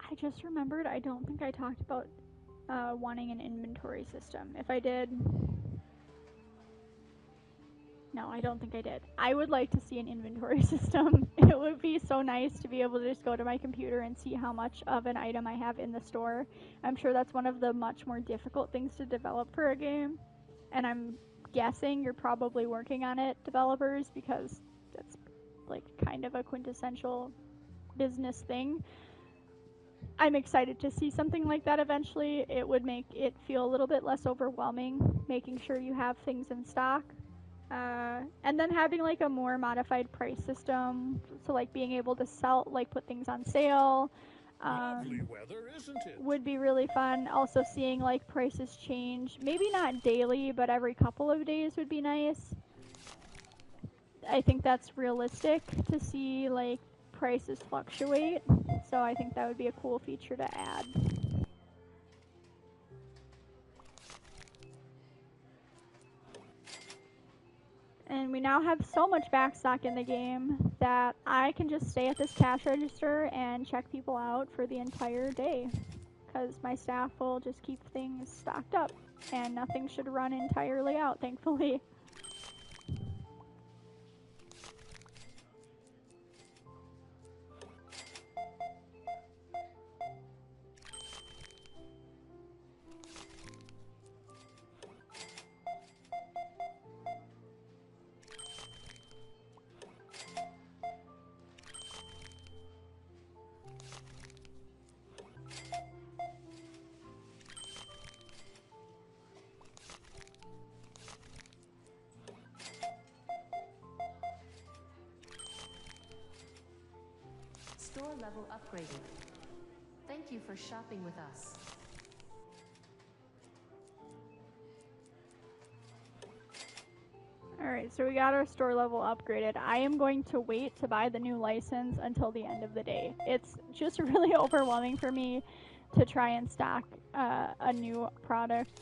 I just remembered I don't think I talked about wanting an inventory system. If I did, no, I don't think I did. I would like to see an inventory system. It would be so nice to be able to just go to my computer and see how much of an item I have in the store. I'm sure that's one of the much more difficult things to develop for a game, and I'm guessing you're probably working on it, developers, because that's like kind of a quintessential business thing. I'm excited to see something like that eventually. It would make it feel a little bit less overwhelming, making sure you have things in stock. And then having like a more modified price system, so like being able to sell, like put things on sale, Lovely weather, isn't it? would be really fun. Also seeing like prices change, maybe not daily, but every couple of days would be nice. I think that's realistic to see like prices fluctuate, so I think that would be a cool feature to add. And And we now have so much backstock in the game that I can just stay at this cash register and check people out for the entire day. Because my staff will just keep things stocked up. And nothing should run entirely out, thankfully. Store level upgraded. Thank you for shopping with us. Alright, so we got our store level upgraded. I am going to wait to buy the new license until the end of the day. It's just really overwhelming for me to try and stock a new product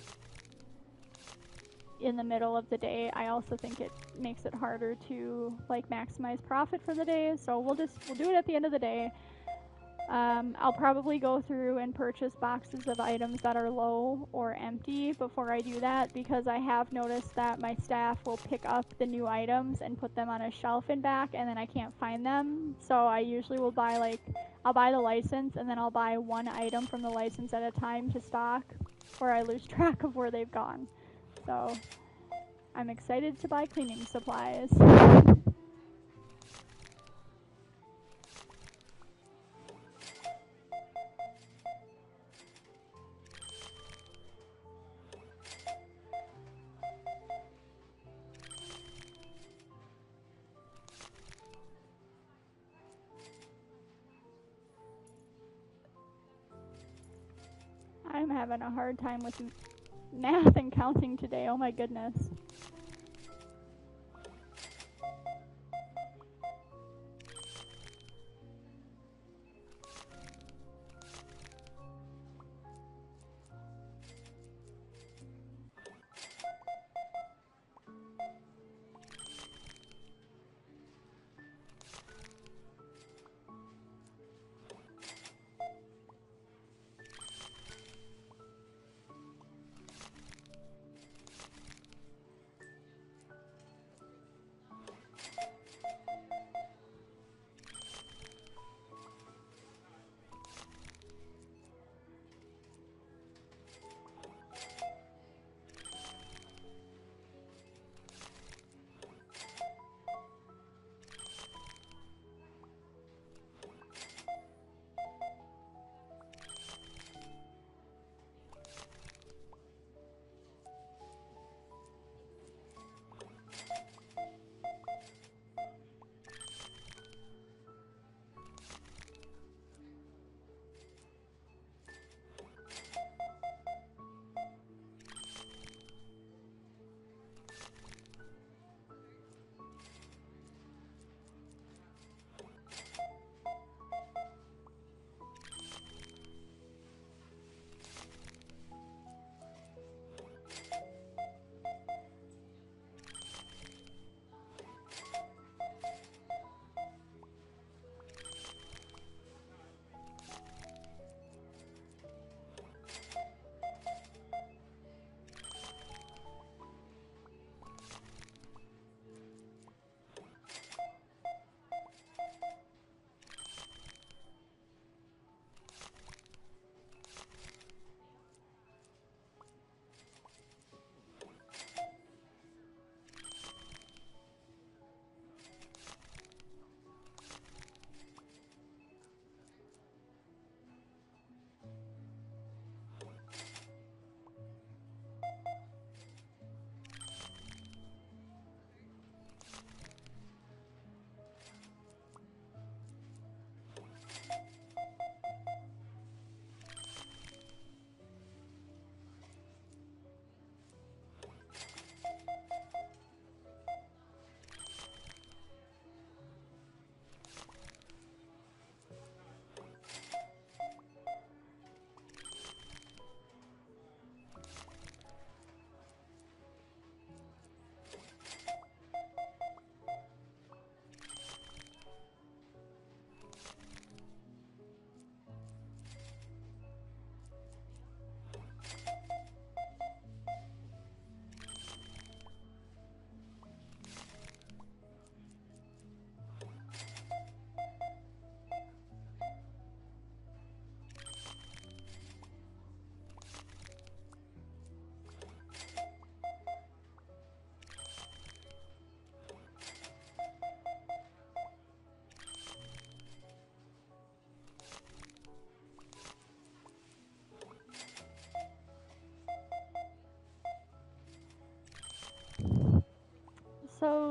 in the middle of the day. I also think it makes it harder to like maximize profit for the day, so we'll do it at the end of the day. I'll probably go through and purchase boxes of items that are low or empty before I do that, because I have noticed that my staff will pick up the new items and put them on a shelf and back, and then I can't find them. So I usually will buy I'll buy the license and then I'll buy one item from the license at a time to stock, or I lose track of where they've gone. So I'm excited to buy cleaning supplies. I'm having a hard time with math and counting today, oh my goodness.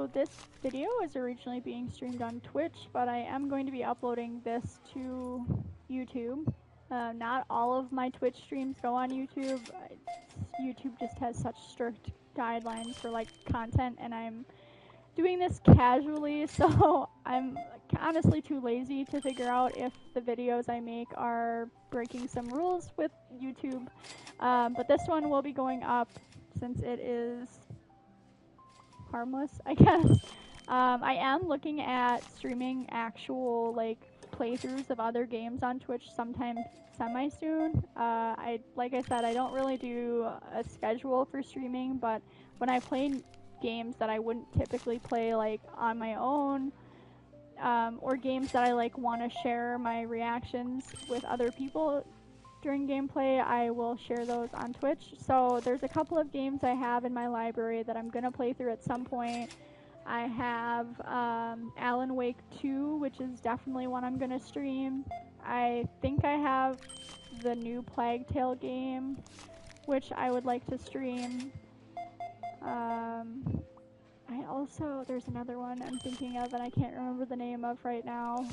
So this video is originally being streamed on Twitch, but I am going to be uploading this to YouTube. Not all of my Twitch streams go on YouTube. YouTube just has such strict guidelines for like content, and I'm doing this casually, so I'm honestly too lazy to figure out if the videos I make are breaking some rules with YouTube. But this one will be going up since it is harmless, I guess. I am looking at streaming actual like playthroughs of other games on Twitch sometime semi-soon. Like I said, I don't really do a schedule for streaming, but when I play games that I wouldn't typically play like on my own, or games that I like want to share my reactions with other people during gameplay, I will share those on Twitch. So there's a couple of games I have in my library that I'm gonna play through at some point. I have Alan Wake 2, which is definitely one I'm gonna stream. I think I have the new Plague Tale game, which I would like to stream. There's another one I'm thinking of and I can't remember the name of right now.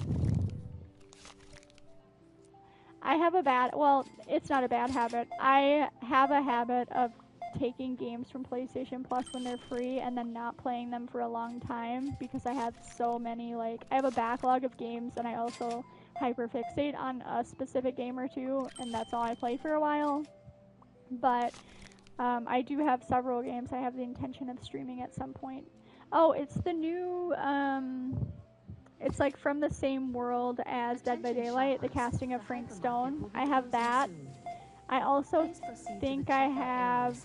It's not a bad habit. I have a habit of taking games from PlayStation Plus when they're free and then not playing them for a long time because I have so many, I have a backlog of games and I also hyperfixate on a specific game or two, and that's all I play for a while. But I do have several games I have the intention of streaming at some point. Oh, it's the new, it's like from the same world as Dead by Daylight, the casting of Frank Stone. I have that. I also think I have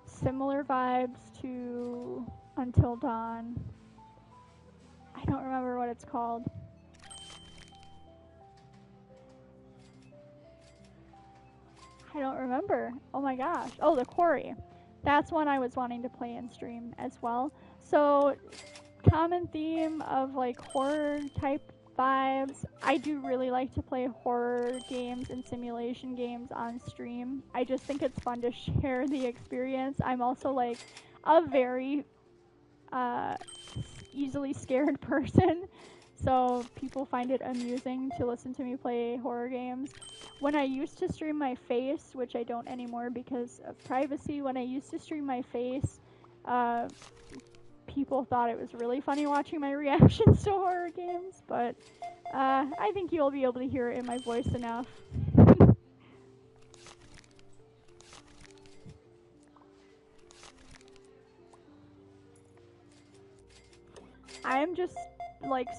similar vibes to Until Dawn. I don't remember what it's called. I don't remember. Oh my gosh. Oh, The Quarry. That's one I was wanting to play and stream as well. So, common theme of horror type vibes. I do really like to play horror games and simulation games on stream. I just think it's fun to share the experience. I'm also a very easily scared person. So people find it amusing to listen to me play horror games. When I used to stream my face, which I don't anymore because of privacy, when I used to stream my face, people thought it was really funny watching my reactions to horror games, but I think you'll be able to hear it in my voice enough. I am just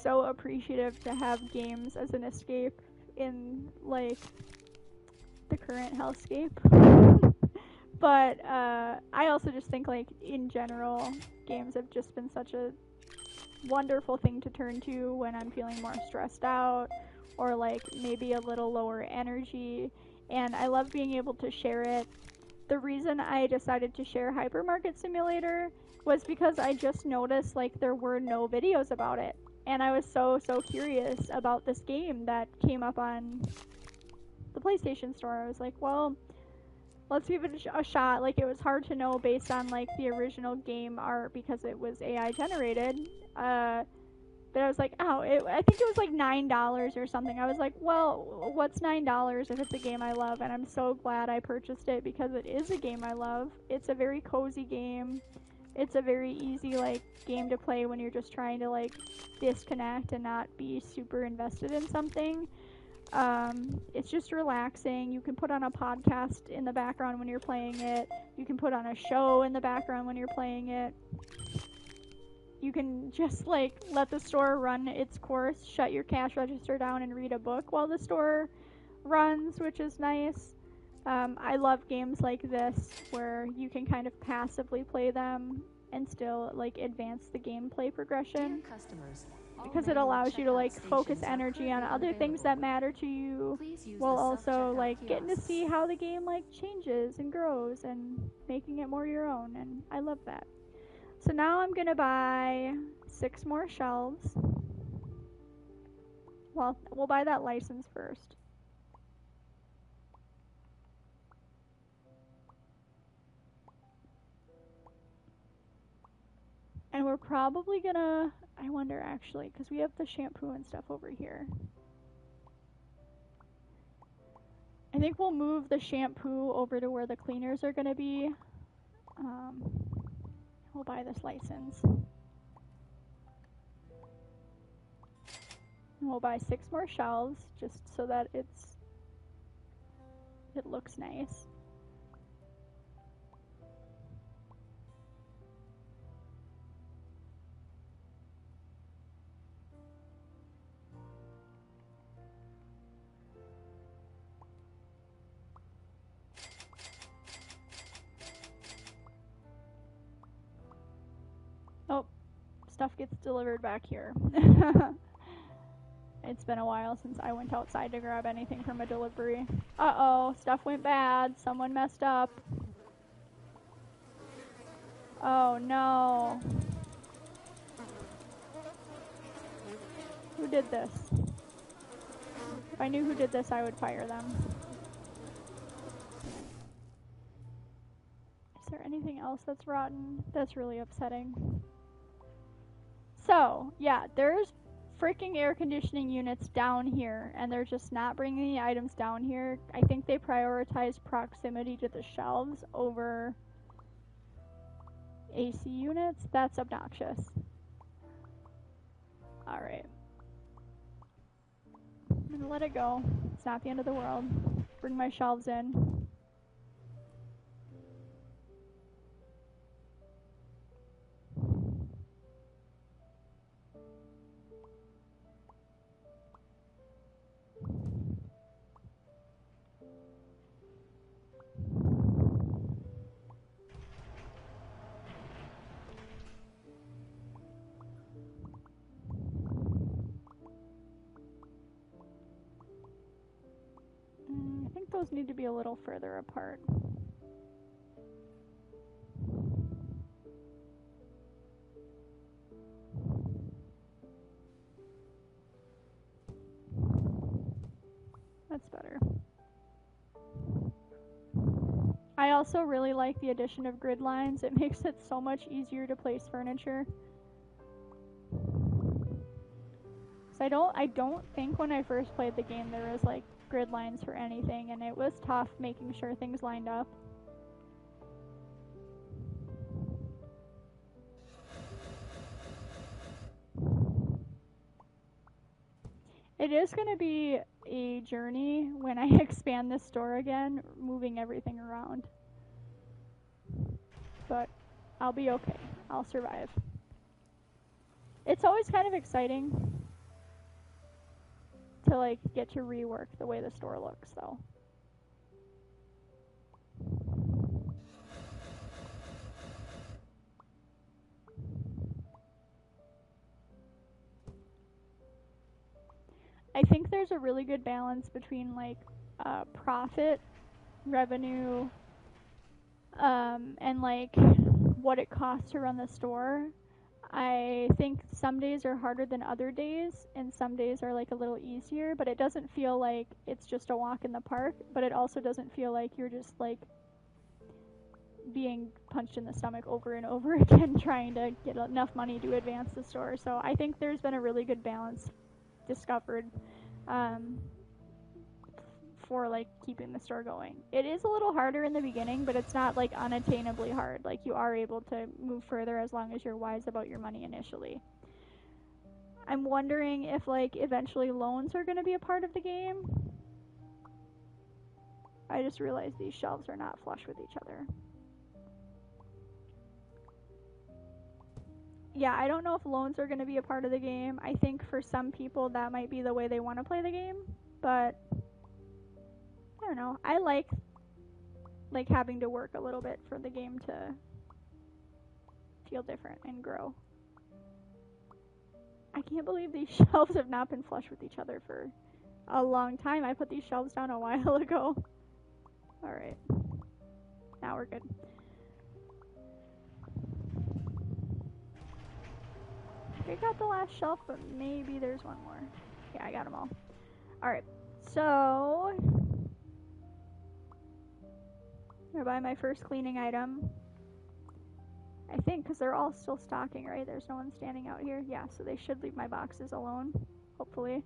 so appreciative to have games as an escape in the current hellscape. But I also just think in general games have just been such a wonderful thing to turn to when I'm feeling more stressed out or maybe a little lower energy, and I love being able to share it. The reason I decided to share Hypermarket Simulator was because I just noticed there were no videos about it. And I was so curious about this game that came up on the PlayStation Store. I was like, well, let's give it a shot. It was hard to know based on the original game art because it was AI generated. But I was like, oh, I think it was $9 or something. I was like, well, what's $9 if it's a game I love? And I'm so glad I purchased it because it is a game I love. It's a very cozy game. It's a very easy game to play when you're just trying to disconnect and not be super invested in something. It's just relaxing. You can put on a podcast in the background when you're playing it. You can put on a show in the background when you're playing it. You can just let the store run its course, shut your cash register down and read a book while the store runs, which is nice. I love games like this where you can kind of passively play them and still advance the gameplay progression, because it allows you to focus energy on other things that matter to you while also getting to see how the game changes and grows and making it more your own, and I love that. So now I'm gonna buy 6 more shelves. Well, we'll buy that license first. And we're probably gonna, I wonder actually, because we have the shampoo and stuff over here. I think we'll move the shampoo over to where the cleaners are gonna be. We'll buy this license. And we'll buy 6 more shelves just so that it looks nice. Oh, stuff gets delivered back here. It's been a while since I went outside to grab anything from a delivery. Uh-oh, stuff went bad. Someone messed up. Oh, no. Who did this? If I knew who did this, I would fire them. Is there anything else that's rotten? That's really upsetting. So, yeah, there's freaking air conditioning units down here, and they're just not bringing the items down here. I think they prioritize proximity to the shelves over AC units. That's obnoxious. Alright. I'm gonna let it go. It's not the end of the world. Bring my shelves in. I think those need to be a little further apart. That's better. I also really like the addition of grid lines. It makes it so much easier to place furniture. So I don't think when I first played the game there was like grid lines for anything, and it was tough making sure things lined up. It is going to be a journey when I expand this store again, moving everything around. But I'll be okay. I'll survive. It's always kind of exciting to like get to rework the way the store looks, though. I think there's a really good balance between like profit, revenue, and like what it costs to run the store. I think some days are harder than other days, and some days are like a little easier, but it doesn't feel like it's just a walk in the park, but it also doesn't feel like you're just like being punched in the stomach over and over again trying to get enough money to advance the store. So I think there's been a really good balance discovered for like keeping the store going. It is a little harder in the beginning, but it's not like unattainably hard. Like you are able to move further as long as you're wise about your money initially. I'm wondering if like eventually loans are going to be a part of the game. I just realized these shelves are not flush with each other. Yeah, I don't know if loans are going to be a part of the game. I think for some people that might be the way they want to play the game, but I don't know. I like having to work a little bit for the game to feel different and grow. I can't believe these shelves have not been flush with each other for a long time. I put these shelves down a while ago. Alright. Now we're good. I got the last shelf, but maybe there's one more. Yeah, I got them all. Alright, so I'm gonna buy my first cleaning item. I think, because they're all still stocking, right? There's no one standing out here. Yeah, so they should leave my boxes alone, hopefully.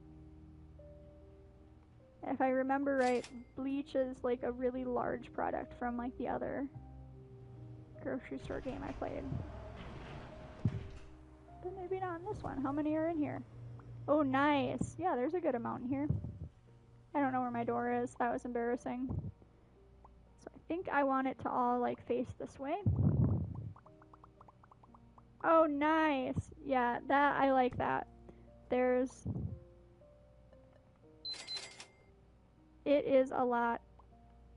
If I remember right, bleach is like a really large product from like the other grocery store game I played. But maybe not in this one. How many are in here? Oh, nice. Yeah, there's a good amount in here. I don't know where my door is. That was embarrassing. So I think I want it to all like face this way. Oh, nice. Yeah, that I like that. It is a lot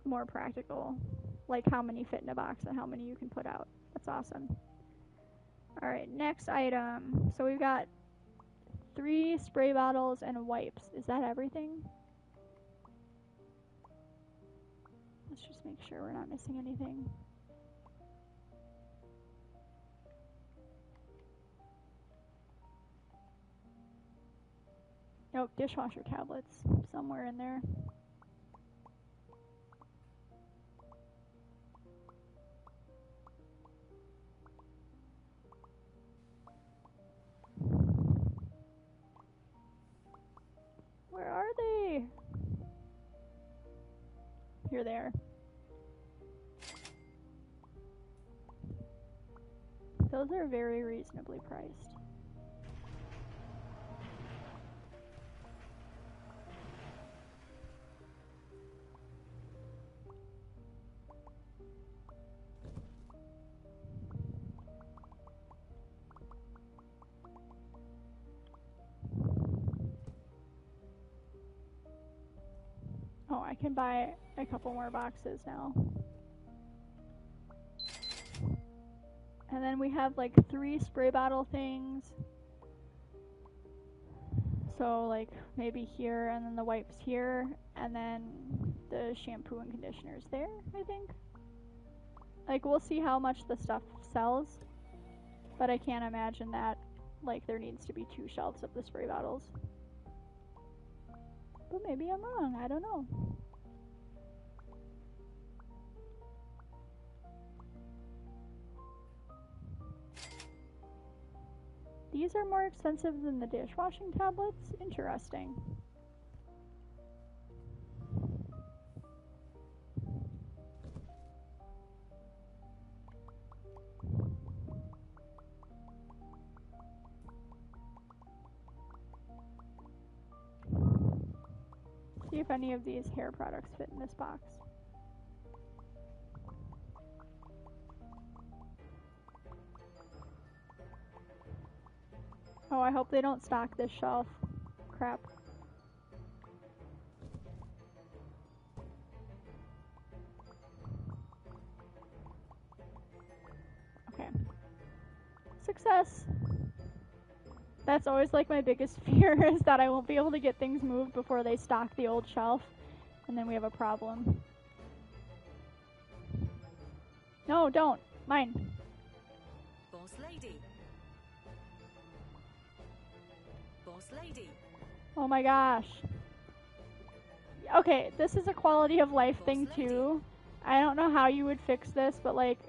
more practical, like how many fit in a box and how many you can put out. That's awesome. Alright, next item. So we've got 3 spray bottles and wipes. Is that everything? Let's just make sure we're not missing anything. Nope, dishwasher tablets somewhere in there. Where are they? Here they are. Those are very reasonably priced. Oh, I can buy a couple more boxes now. And then we have like 3 spray bottle things. So like maybe here, and then the wipes here, and then the shampoo and conditioners there, I think. Like we'll see how much the stuff sells, but I can't imagine that like there needs to be 2 shelves of the spray bottles. But maybe I'm wrong, I don't know. These are more expensive than the dishwashing tablets? Interesting. See if any of these hair products fit in this box. Oh, I hope they don't stock this shelf. Crap. Okay. Success! That's always like my biggest fear is that I won't be able to get things moved before they stock the old shelf. And then we have a problem. No, don't. Mine. Boss lady. Boss lady. Oh my gosh. Okay, this is a quality of life thing too. I don't know how you would fix this, but like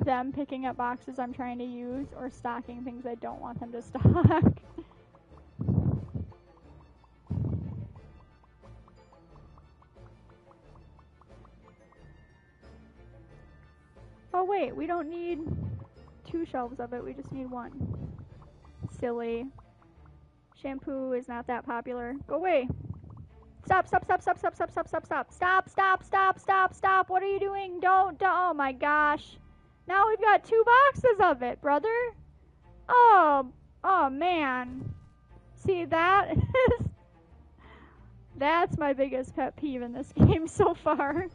them picking up boxes I'm trying to use or stocking things I don't want them to stock. Oh wait, we don't need 2 shelves of it, we just need 1. Silly. Shampoo is not that popular. Go away. Stop, stop, stop, stop, stop, stop, stop, stop, stop. Stop, stop, stop, stop, stop. What are you doing? Don't, oh my gosh. Now we've got 2 boxes of it, brother. Oh man. See, that's my biggest pet peeve in this game so far.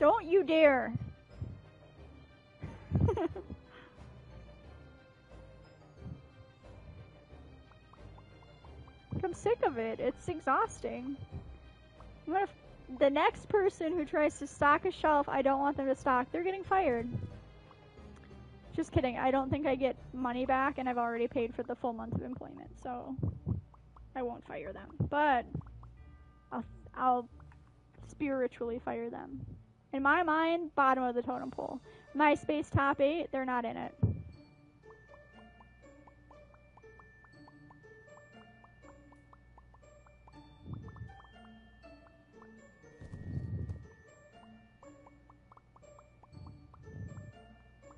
Don't you dare. I'm sick of it. It's exhausting. I'm gonna the next person who tries to stock a shelf I don't want them to stock, they're getting fired. Just kidding. I don't think I get money back, and I've already paid for the full month of employment, so I won't fire them. But I'll spiritually fire them. In my mind, bottom of the totem pole. MySpace top 8, they're not in it.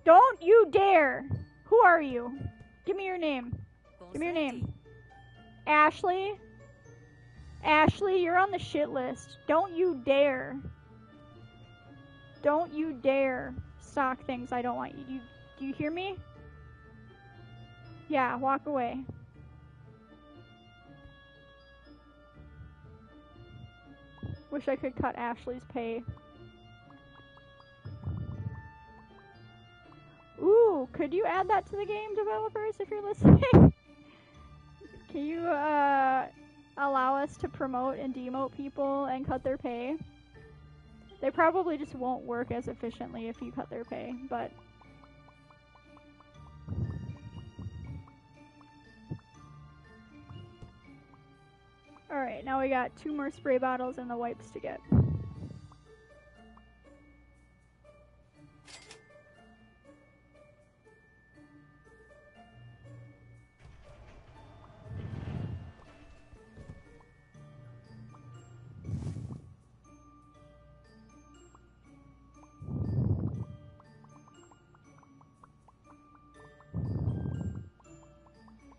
Don't you dare! Who are you? Give me your name. Boss Give me your lady. name. Ashley? Ashley, you're on the shit list. Don't you dare. Don't you dare stock things I don't want you. Do you hear me? Yeah, walk away. Wish I could cut Ashley's pay. Ooh, could you add that to the game, developers, if you're listening? Can you allow us to promote and demote people and cut their pay? They probably just won't work as efficiently if you cut their pay, but... Alright, now we got 2 more spray bottles and the wipes to get.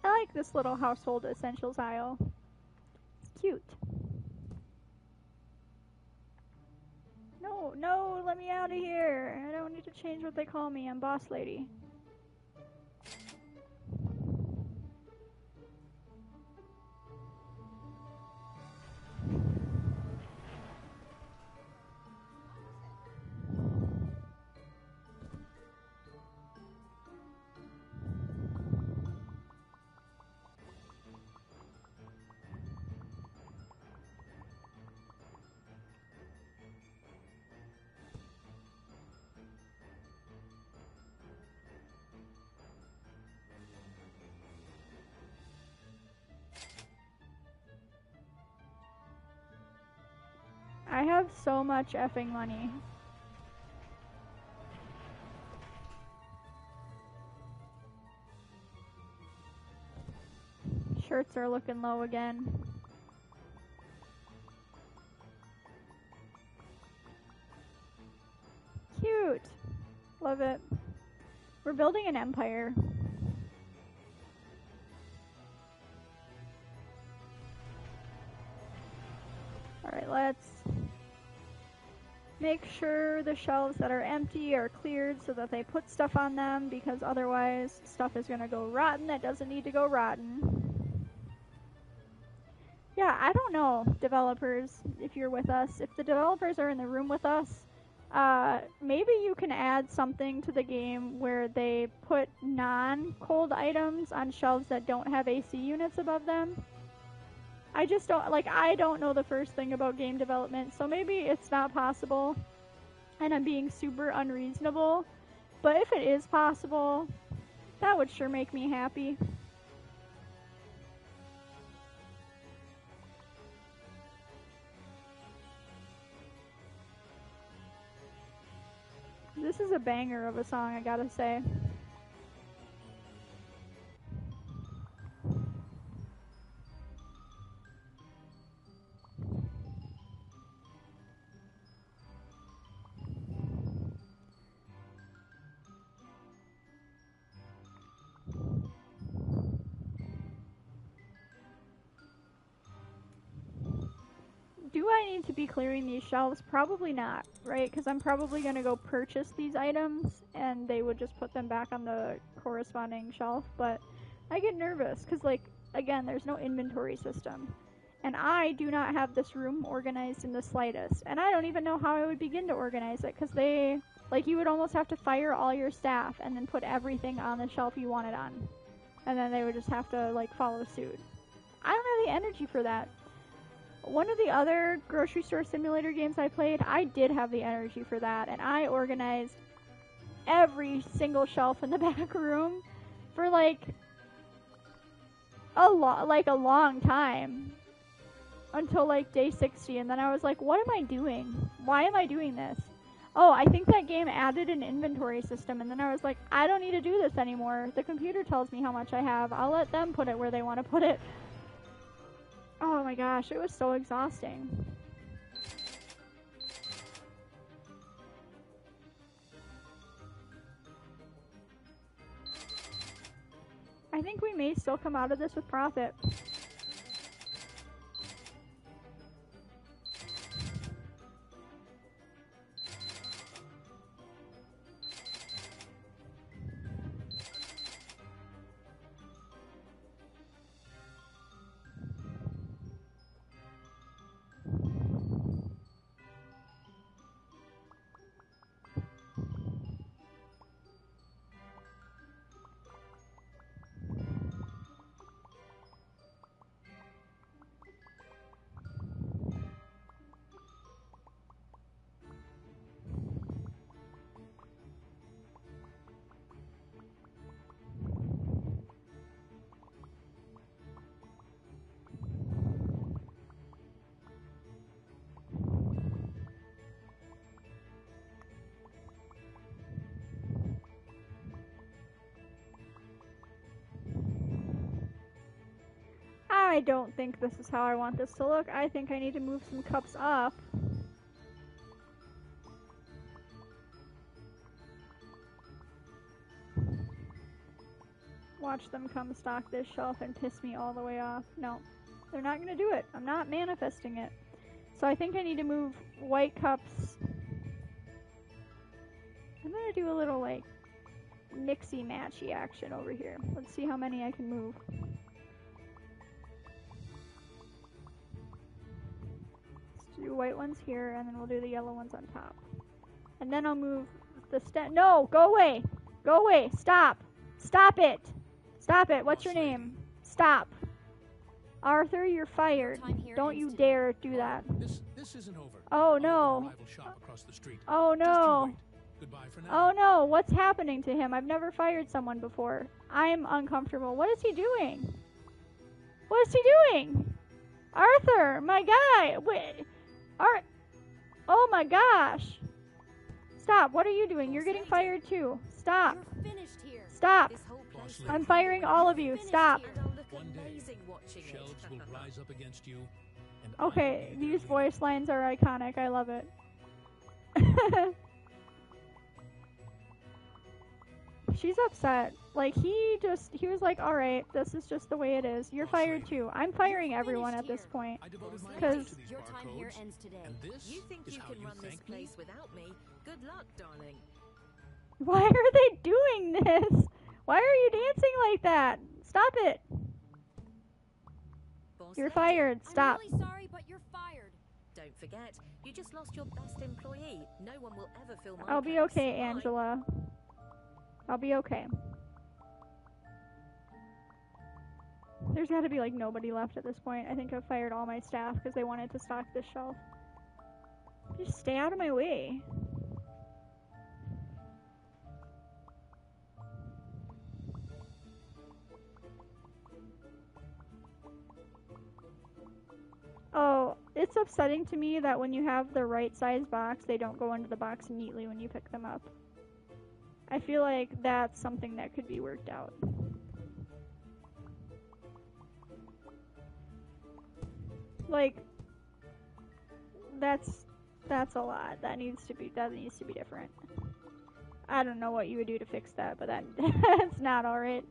I like this little household essentials aisle. It's cute. No, no, let me out of here. I don't need to change what they call me. I'm boss lady. I have so much effing money. Shirts are looking low again. Cute. Love it. We're building an empire. Alright, let's make sure the shelves that are empty are cleared so that they put stuff on them, because otherwise stuff is going to go rotten that doesn't need to go rotten. Yeah, I don't know, developers, if you're with us. If the developers are in the room with us, maybe you can add something to the game where they put non-cold items on shelves that don't have AC units above them. I just don't, like, I don't know the first thing about game development, so maybe it's not possible, and I'm being super unreasonable, but if it is possible, that would sure make me happy. This is a banger of a song, I gotta say. Do I need to be clearing these shelves? Probably not, right? Because I'm probably going to go purchase these items, and they would just put them back on the corresponding shelf, but I get nervous, because, like, again, there's no inventory system, and I do not have this room organized in the slightest, and I don't even know how I would begin to organize it, because they, like, you would almost have to fire all your staff, and then put everything on the shelf you want it on, and then they would just have to, like, follow suit. I don't have the energy for that. one of the other grocery store simulator games I played, I did have the energy for that, and I organized every single shelf in the back room for like a long time until like day 60, and then I was like, what am I doing? Why am I doing this? Oh, I think that game added an inventory system, and then I was like, I don't need to do this anymore. The computer tells me how much I have. I'll let them put it where they want to put it. Oh my gosh, it was so exhausting. I think we may still come out of this with profit. I don't think this is how I want this to look. I think I need to move some cups up. Watch them come stock this shelf and piss me all the way off. No, they're not gonna do it. I'm not manifesting it. So I think I need to move white cups. I'm gonna do a little like mixy matchy action over here. Let's see how many I can move. Do white ones here, and then we'll do the yellow ones on top. And then I'll move the No, go away! Go away! Stop! Stop it! Stop it! What's your name? Stop! Arthur, you're fired. Don't you dare do that. This isn't over. Oh no! Oh no! Goodbye for now. Oh no! What's happening to him? I've never fired someone before. I'm uncomfortable. What is he doing? What is he doing? Arthur, my guy! Wait. Oh my gosh! Stop! What are you doing? You're getting fired too. Stop! You're finished here. Stop! This whole place I'm firing all of you. Stop! and I'll look One day, amazing watching Shelves it. will rise up against you. And Okay, I will be these there voice lines are iconic. I love it. She's upset. Like, he was like, alright, this is just the way it is. You're fired too. I'm firing everyone at this point. I devoted my 'Cause- life to these Your time here barcodes, ends today. and this You think is you how can you run this thank me? place without me? Good luck, darling. Why are they doing this? Why are you dancing like that? Stop it. Boss You're lady, fired. Stop. I'm really sorry, but you're fired. Don't forget, you just lost your best employee. No one will ever fill my I'll be place. okay, Bye. Angela. I'll be okay. There's got to be like nobody left at this point. I think I've fired all my staff because they wanted to stock this shelf. Just stay out of my way. Oh, it's upsetting to me that when you have the right size box, they don't go into the box neatly when you pick them up. I feel like that's something that could be worked out. Like, that's a lot. That needs to be different. I don't know what you would do to fix that, but that's not alright.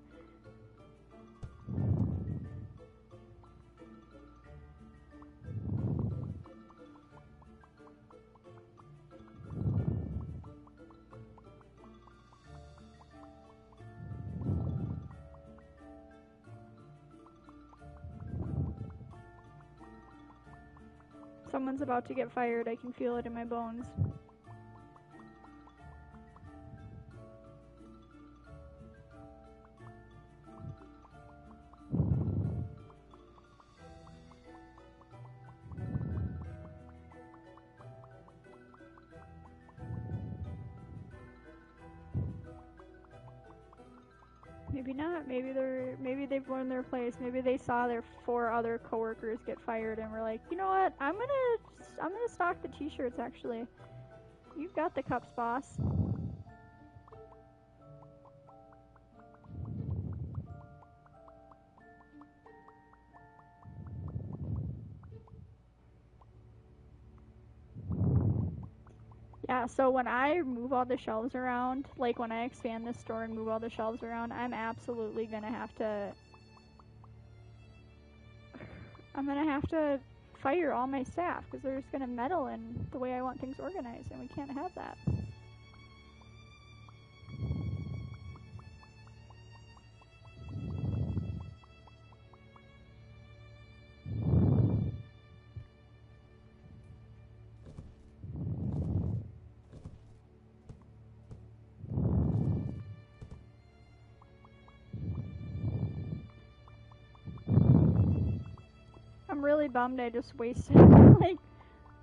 Someone's about to get fired. I can feel it in my bones. Maybe not. Maybe they've learned their place. Maybe they saw their 4 other coworkers get fired and were like, you know what? I'm gonna stock the t-shirts. Actually, you've got the cups, boss. Yeah, so when I move all the shelves around, like when I expand this store and move all the shelves around, I'm absolutely gonna have to fire all my staff because they're just gonna meddle in the way I want things organized, and we can't have that. I'm really bummed I just wasted like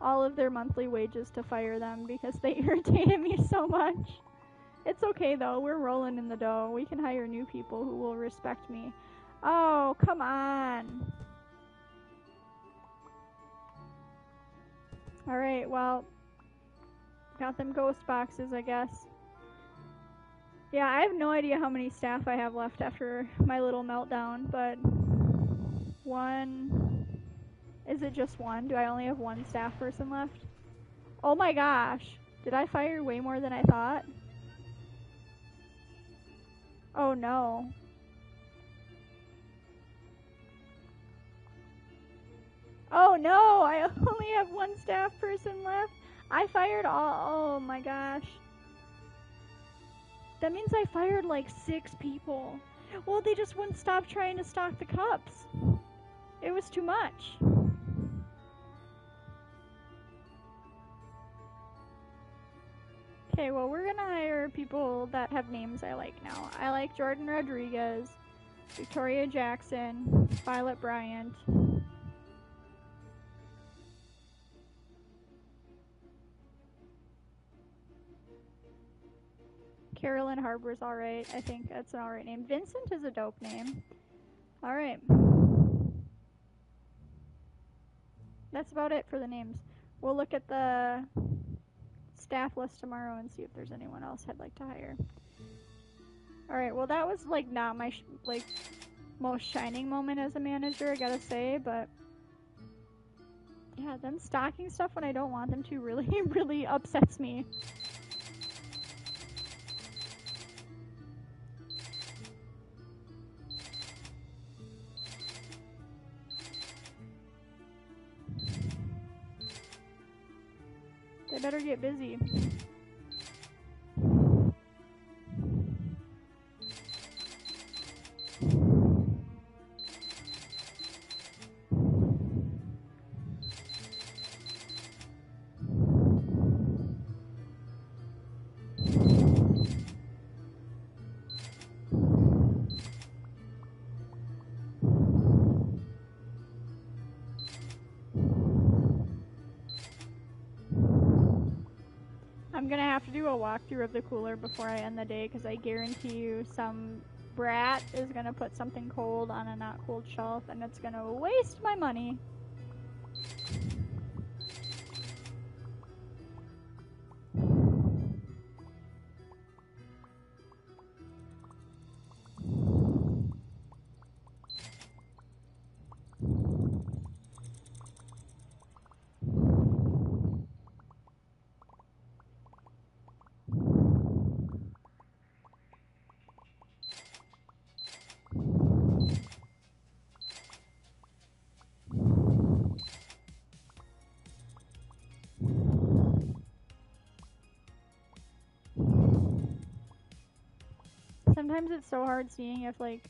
all of their monthly wages to fire them because they irritated me so much. It's okay though, we're rolling in the dough. We can hire new people who will respect me. Oh, come on. Alright, well, got them ghost boxes, I guess. Yeah, I have no idea how many staff I have left after my little meltdown, but 1... Is it just 1? Do I only have 1 staff person left? Oh my gosh. Did I fire way more than I thought? Oh no. Oh no, I only have 1 staff person left. I fired all, oh my gosh. That means I fired like 6 people. Well, they just wouldn't stop trying to stock the cups. It was too much. Okay, well, we're gonna hire people that have names I like now. I like Jordan Rodriguez, Victoria Jackson, Violet Bryant. Carolyn Harbor's alright. I think that's an alright name. Vincent is a dope name. Alright. That's about it for the names. We'll look at the staff list tomorrow and see if there's anyone else I'd like to hire. Alright, well that was like not my most shining moment as a manager, I gotta say, but yeah, them stocking stuff when I don't want them to really, really upsets me. They better get busy. I'm gonna have to do a walkthrough of the cooler before I end the day because I guarantee you some brat is gonna put something cold on a not cold shelf and it's gonna waste my money. Sometimes it's so hard seeing if like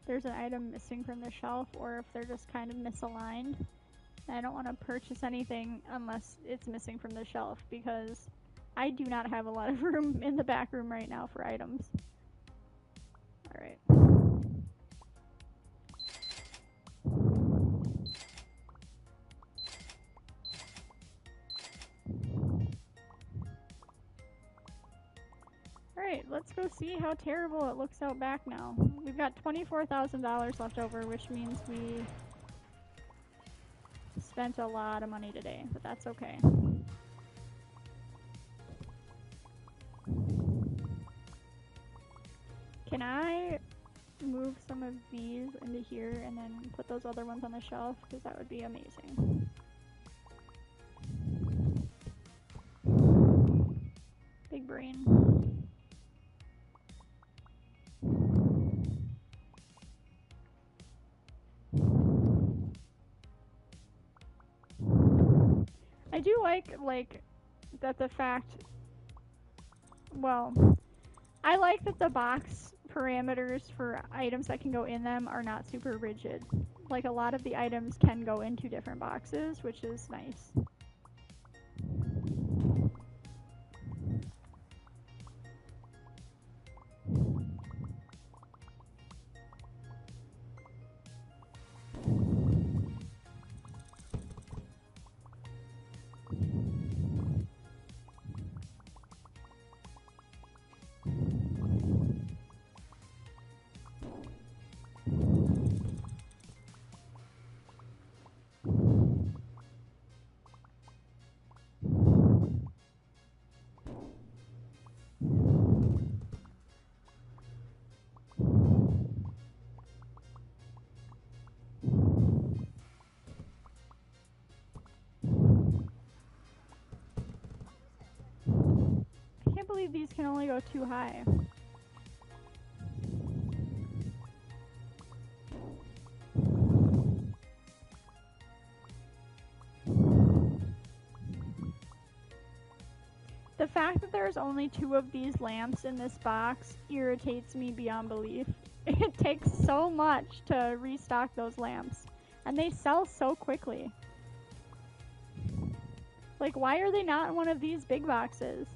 there's an item missing from the shelf or if they're just kind of misaligned. And I don't want to purchase anything unless it's missing from the shelf because I do not have a lot of room in the back room right now for items. Alright. Alright, let's go see how terrible it looks out back now. We've got $24,000 left over, which means we spent a lot of money today, but that's okay. Can I move some of these into here and then put those other ones on the shelf? Because that would be amazing. Big brain. I do like that the fact, well, I like that the box parameters for items that can go in them are not super rigid. Like, a lot of the items can go into different boxes, which is nice. I can't believe these can only go too high. The fact that there's only 2 of these lamps in this box irritates me beyond belief. It takes so much to restock those lamps, and they sell so quickly. Like, why are they not in one of these big boxes?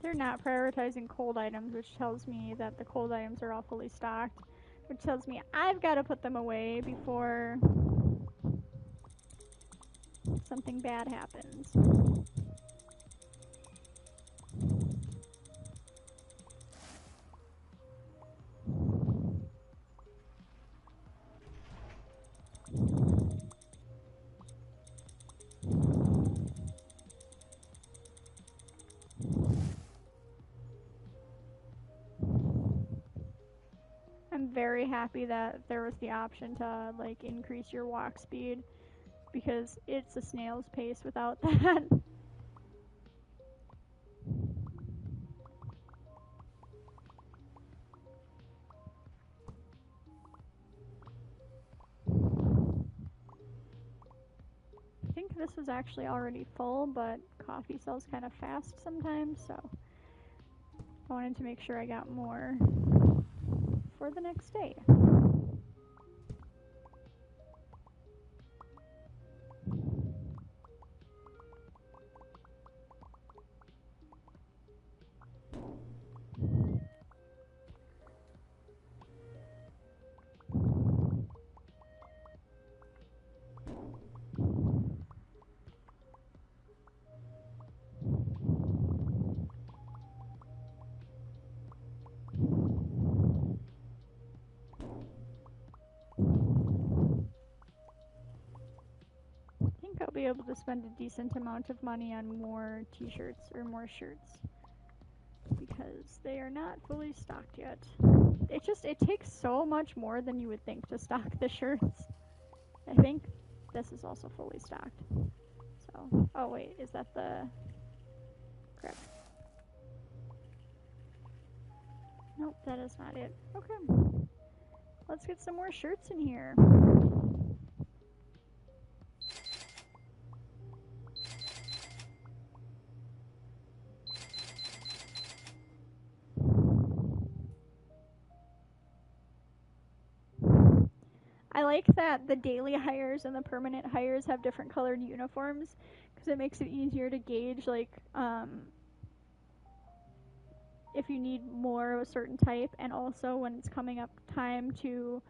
They're not prioritizing cold items, which tells me that the cold items are all fully stocked, which tells me I've got to put them away before something bad happens. I'm very happy that there was the option to, like, increase your walk speed, because it's a snail's pace without that. I think this was actually already full, but coffee sells kind of fast sometimes, so I wanted to make sure I got more for the next day. I think I'll be able to spend a decent amount of money on more t-shirts or more shirts, because they are not fully stocked yet. It takes so much more than you would think to stock the shirts. I think this is also fully stocked. So, oh wait, is that the, crap. Nope, that is not it. Okay. Let's get some more shirts in here. like that the daily hires and the permanent hires have different colored uniforms because it makes it easier to gauge, like, if you need more of a certain type, and also when it's coming up time to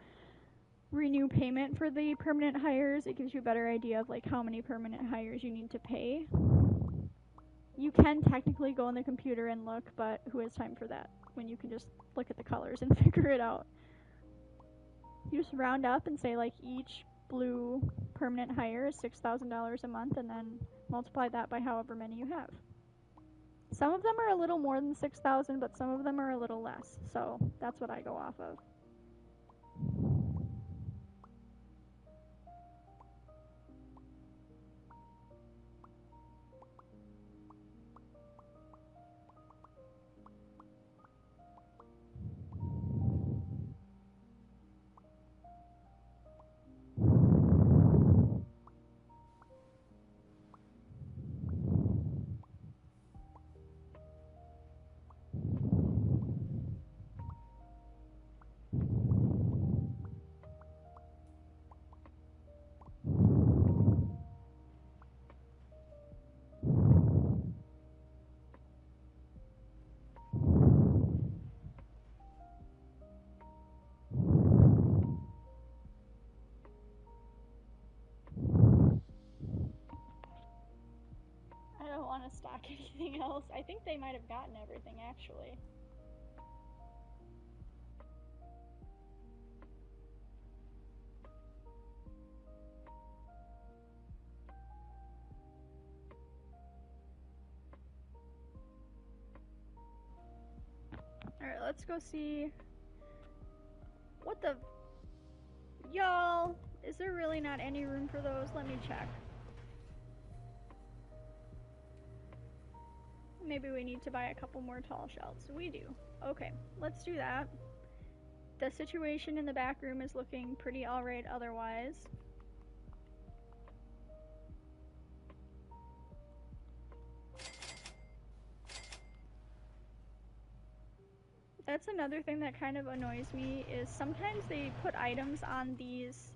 renew payment for the permanent hires, it gives you a better idea of like how many permanent hires you need to pay. You can technically go on the computer and look, but who has time for that when you can just look at the colors and figure it out? You just round up and say like each blue permanent hire is $6,000 a month, and then multiply that by however many you have. Some of them are a little more than 6,000, but some of them are a little less, so that's what I go off of. I don't want to stock anything else. I think they might have gotten everything, actually. Alright, let's go see. What the? Y'all, is there really not any room for those? Let me check. Maybe we need to buy a couple more tall shelves. We do. Okay, let's do that. The situation in the back room is looking pretty alright otherwise. That's another thing that kind of annoys me, is sometimes they put items on these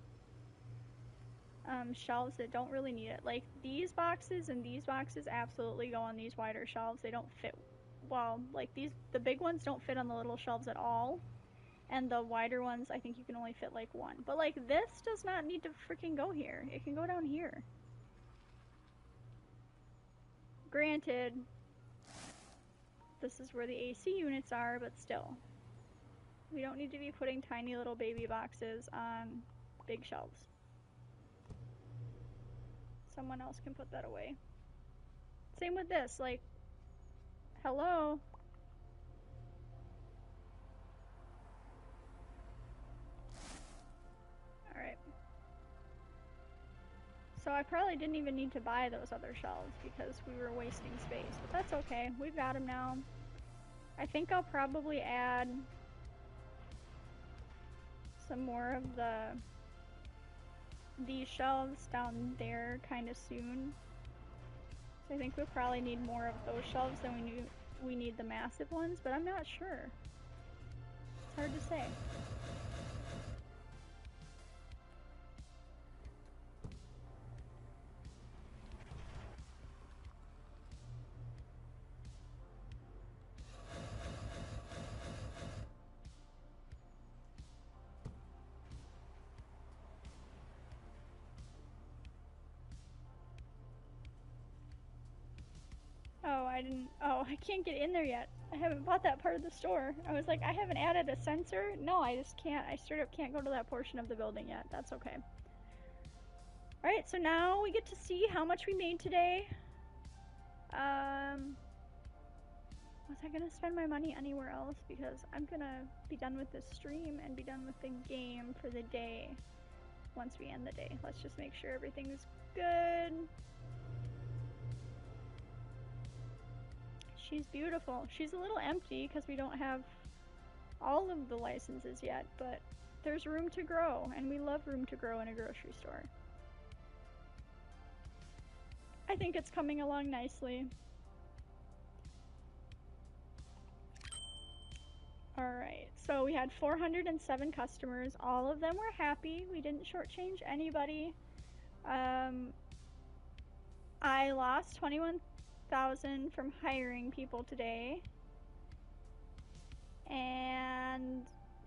shelves that don't really need it. Like these boxes and these boxes absolutely go on these wider shelves. They don't fit well. Like the big ones don't fit on the little shelves at all. And the wider ones, I think you can only fit like one. But like this does not need to freaking go here. It can go down here. Granted, this is where the AC units are, but still. We don't need to be putting tiny little baby boxes on big shelves. Someone else can put that away. Same with this, like, hello? Alright. So I probably didn't even need to buy those other shelves because we were wasting space, but that's okay. We've got them now. I think I'll probably add some more of these shelves down there kind of soon. So I think we'll probably need more of those shelves than we need the massive ones, but I'm not sure. It's hard to say. I can't get in there yet. I haven't bought that part of the store. I was like, I haven't added a sensor. No, I just can't. I straight up can't go to that portion of the building yet. That's okay. Alright, so now we get to see how much we made today. Was I gonna spend my money anywhere else? Because I'm gonna be done with this stream and be done with the game for the day once we end the day. Let's just make sure everything's good. She's beautiful. She's a little empty because we don't have all of the licenses yet, but there's room to grow, and we love room to grow in a grocery store. I think it's coming along nicely. Alright, so So we had 407 customers. All of them were happy. We didn't shortchange anybody. I lost 21,000 from hiring people today, and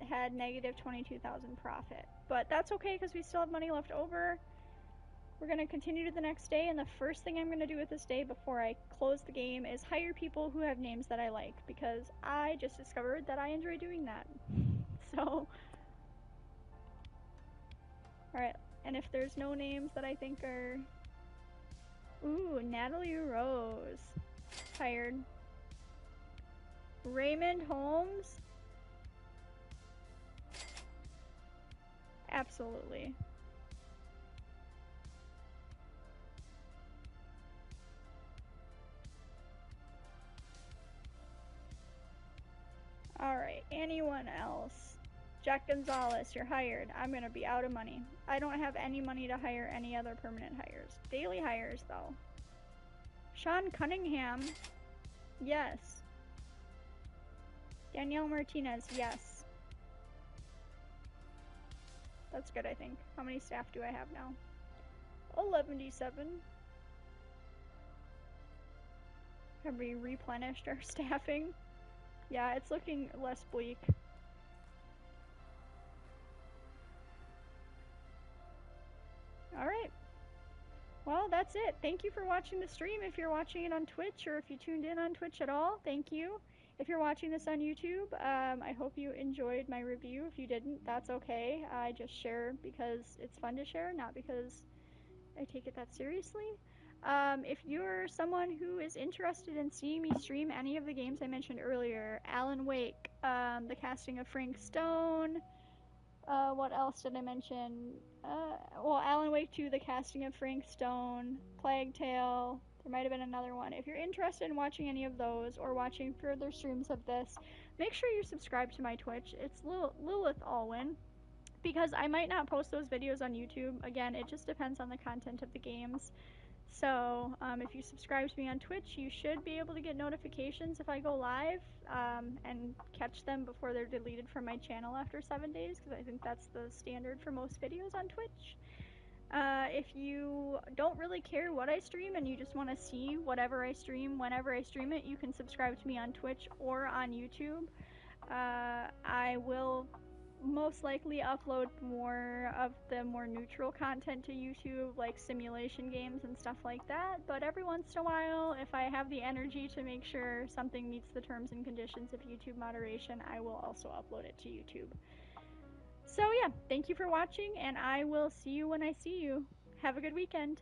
had negative 22,000 profit. But that's okay because we still have money left over. We're going to continue to the next day, and the first thing I'm going to do with this day before I close the game is hire people who have names that I like, because I just discovered that I enjoy doing that. So, alright, and if there's no names that I think are... Ooh, Natalie Rose. Hired. Raymond Holmes? Absolutely. Alright, anyone else? Jack Gonzalez, you're hired. I'm gonna be out of money. I don't have any money to hire any other permanent hires. Daily hires, though. Sean Cunningham. Yes. Danielle Martinez. Yes. That's good, I think. How many staff do I have now? 11-7. Have we replenished our staffing? Yeah, it's looking less bleak. Alright. Well, that's it. Thank you for watching the stream. If you're watching it on Twitch, or if you tuned in on Twitch at all, thank you. If you're watching this on YouTube, I hope you enjoyed my review. If you didn't, that's okay. I just share because it's fun to share, not because I take it that seriously. If you're someone who is interested in seeing me stream any of the games I mentioned earlier, Alan Wake, the casting of Frank Stone, what else did I mention? Well, Alan Wake 2, the casting of Frank Stone, Plague Tale, there might have been another one. If you're interested in watching any of those, or watching further streams of this, make sure you subscribe to my Twitch. It's Lilith Alwyn, because I might not post those videos on YouTube. Again, it just depends on the content of the games. So, if you subscribe to me on Twitch, you should be able to get notifications if I go live, and catch them before they're deleted from my channel after 7 days, because I think that's the standard for most videos on Twitch. If you don't really care what I stream and you just want to see whatever I stream whenever I stream it, you can subscribe to me on Twitch or on YouTube. I will most likely upload more of the more neutral content to YouTube, like simulation games and stuff like that, but every once in a while, if I have the energy to make sure something meets the terms and conditions of YouTube moderation, I will also upload it to YouTube. So yeah, thank you for watching, and I will see you when I see you. Have a good weekend.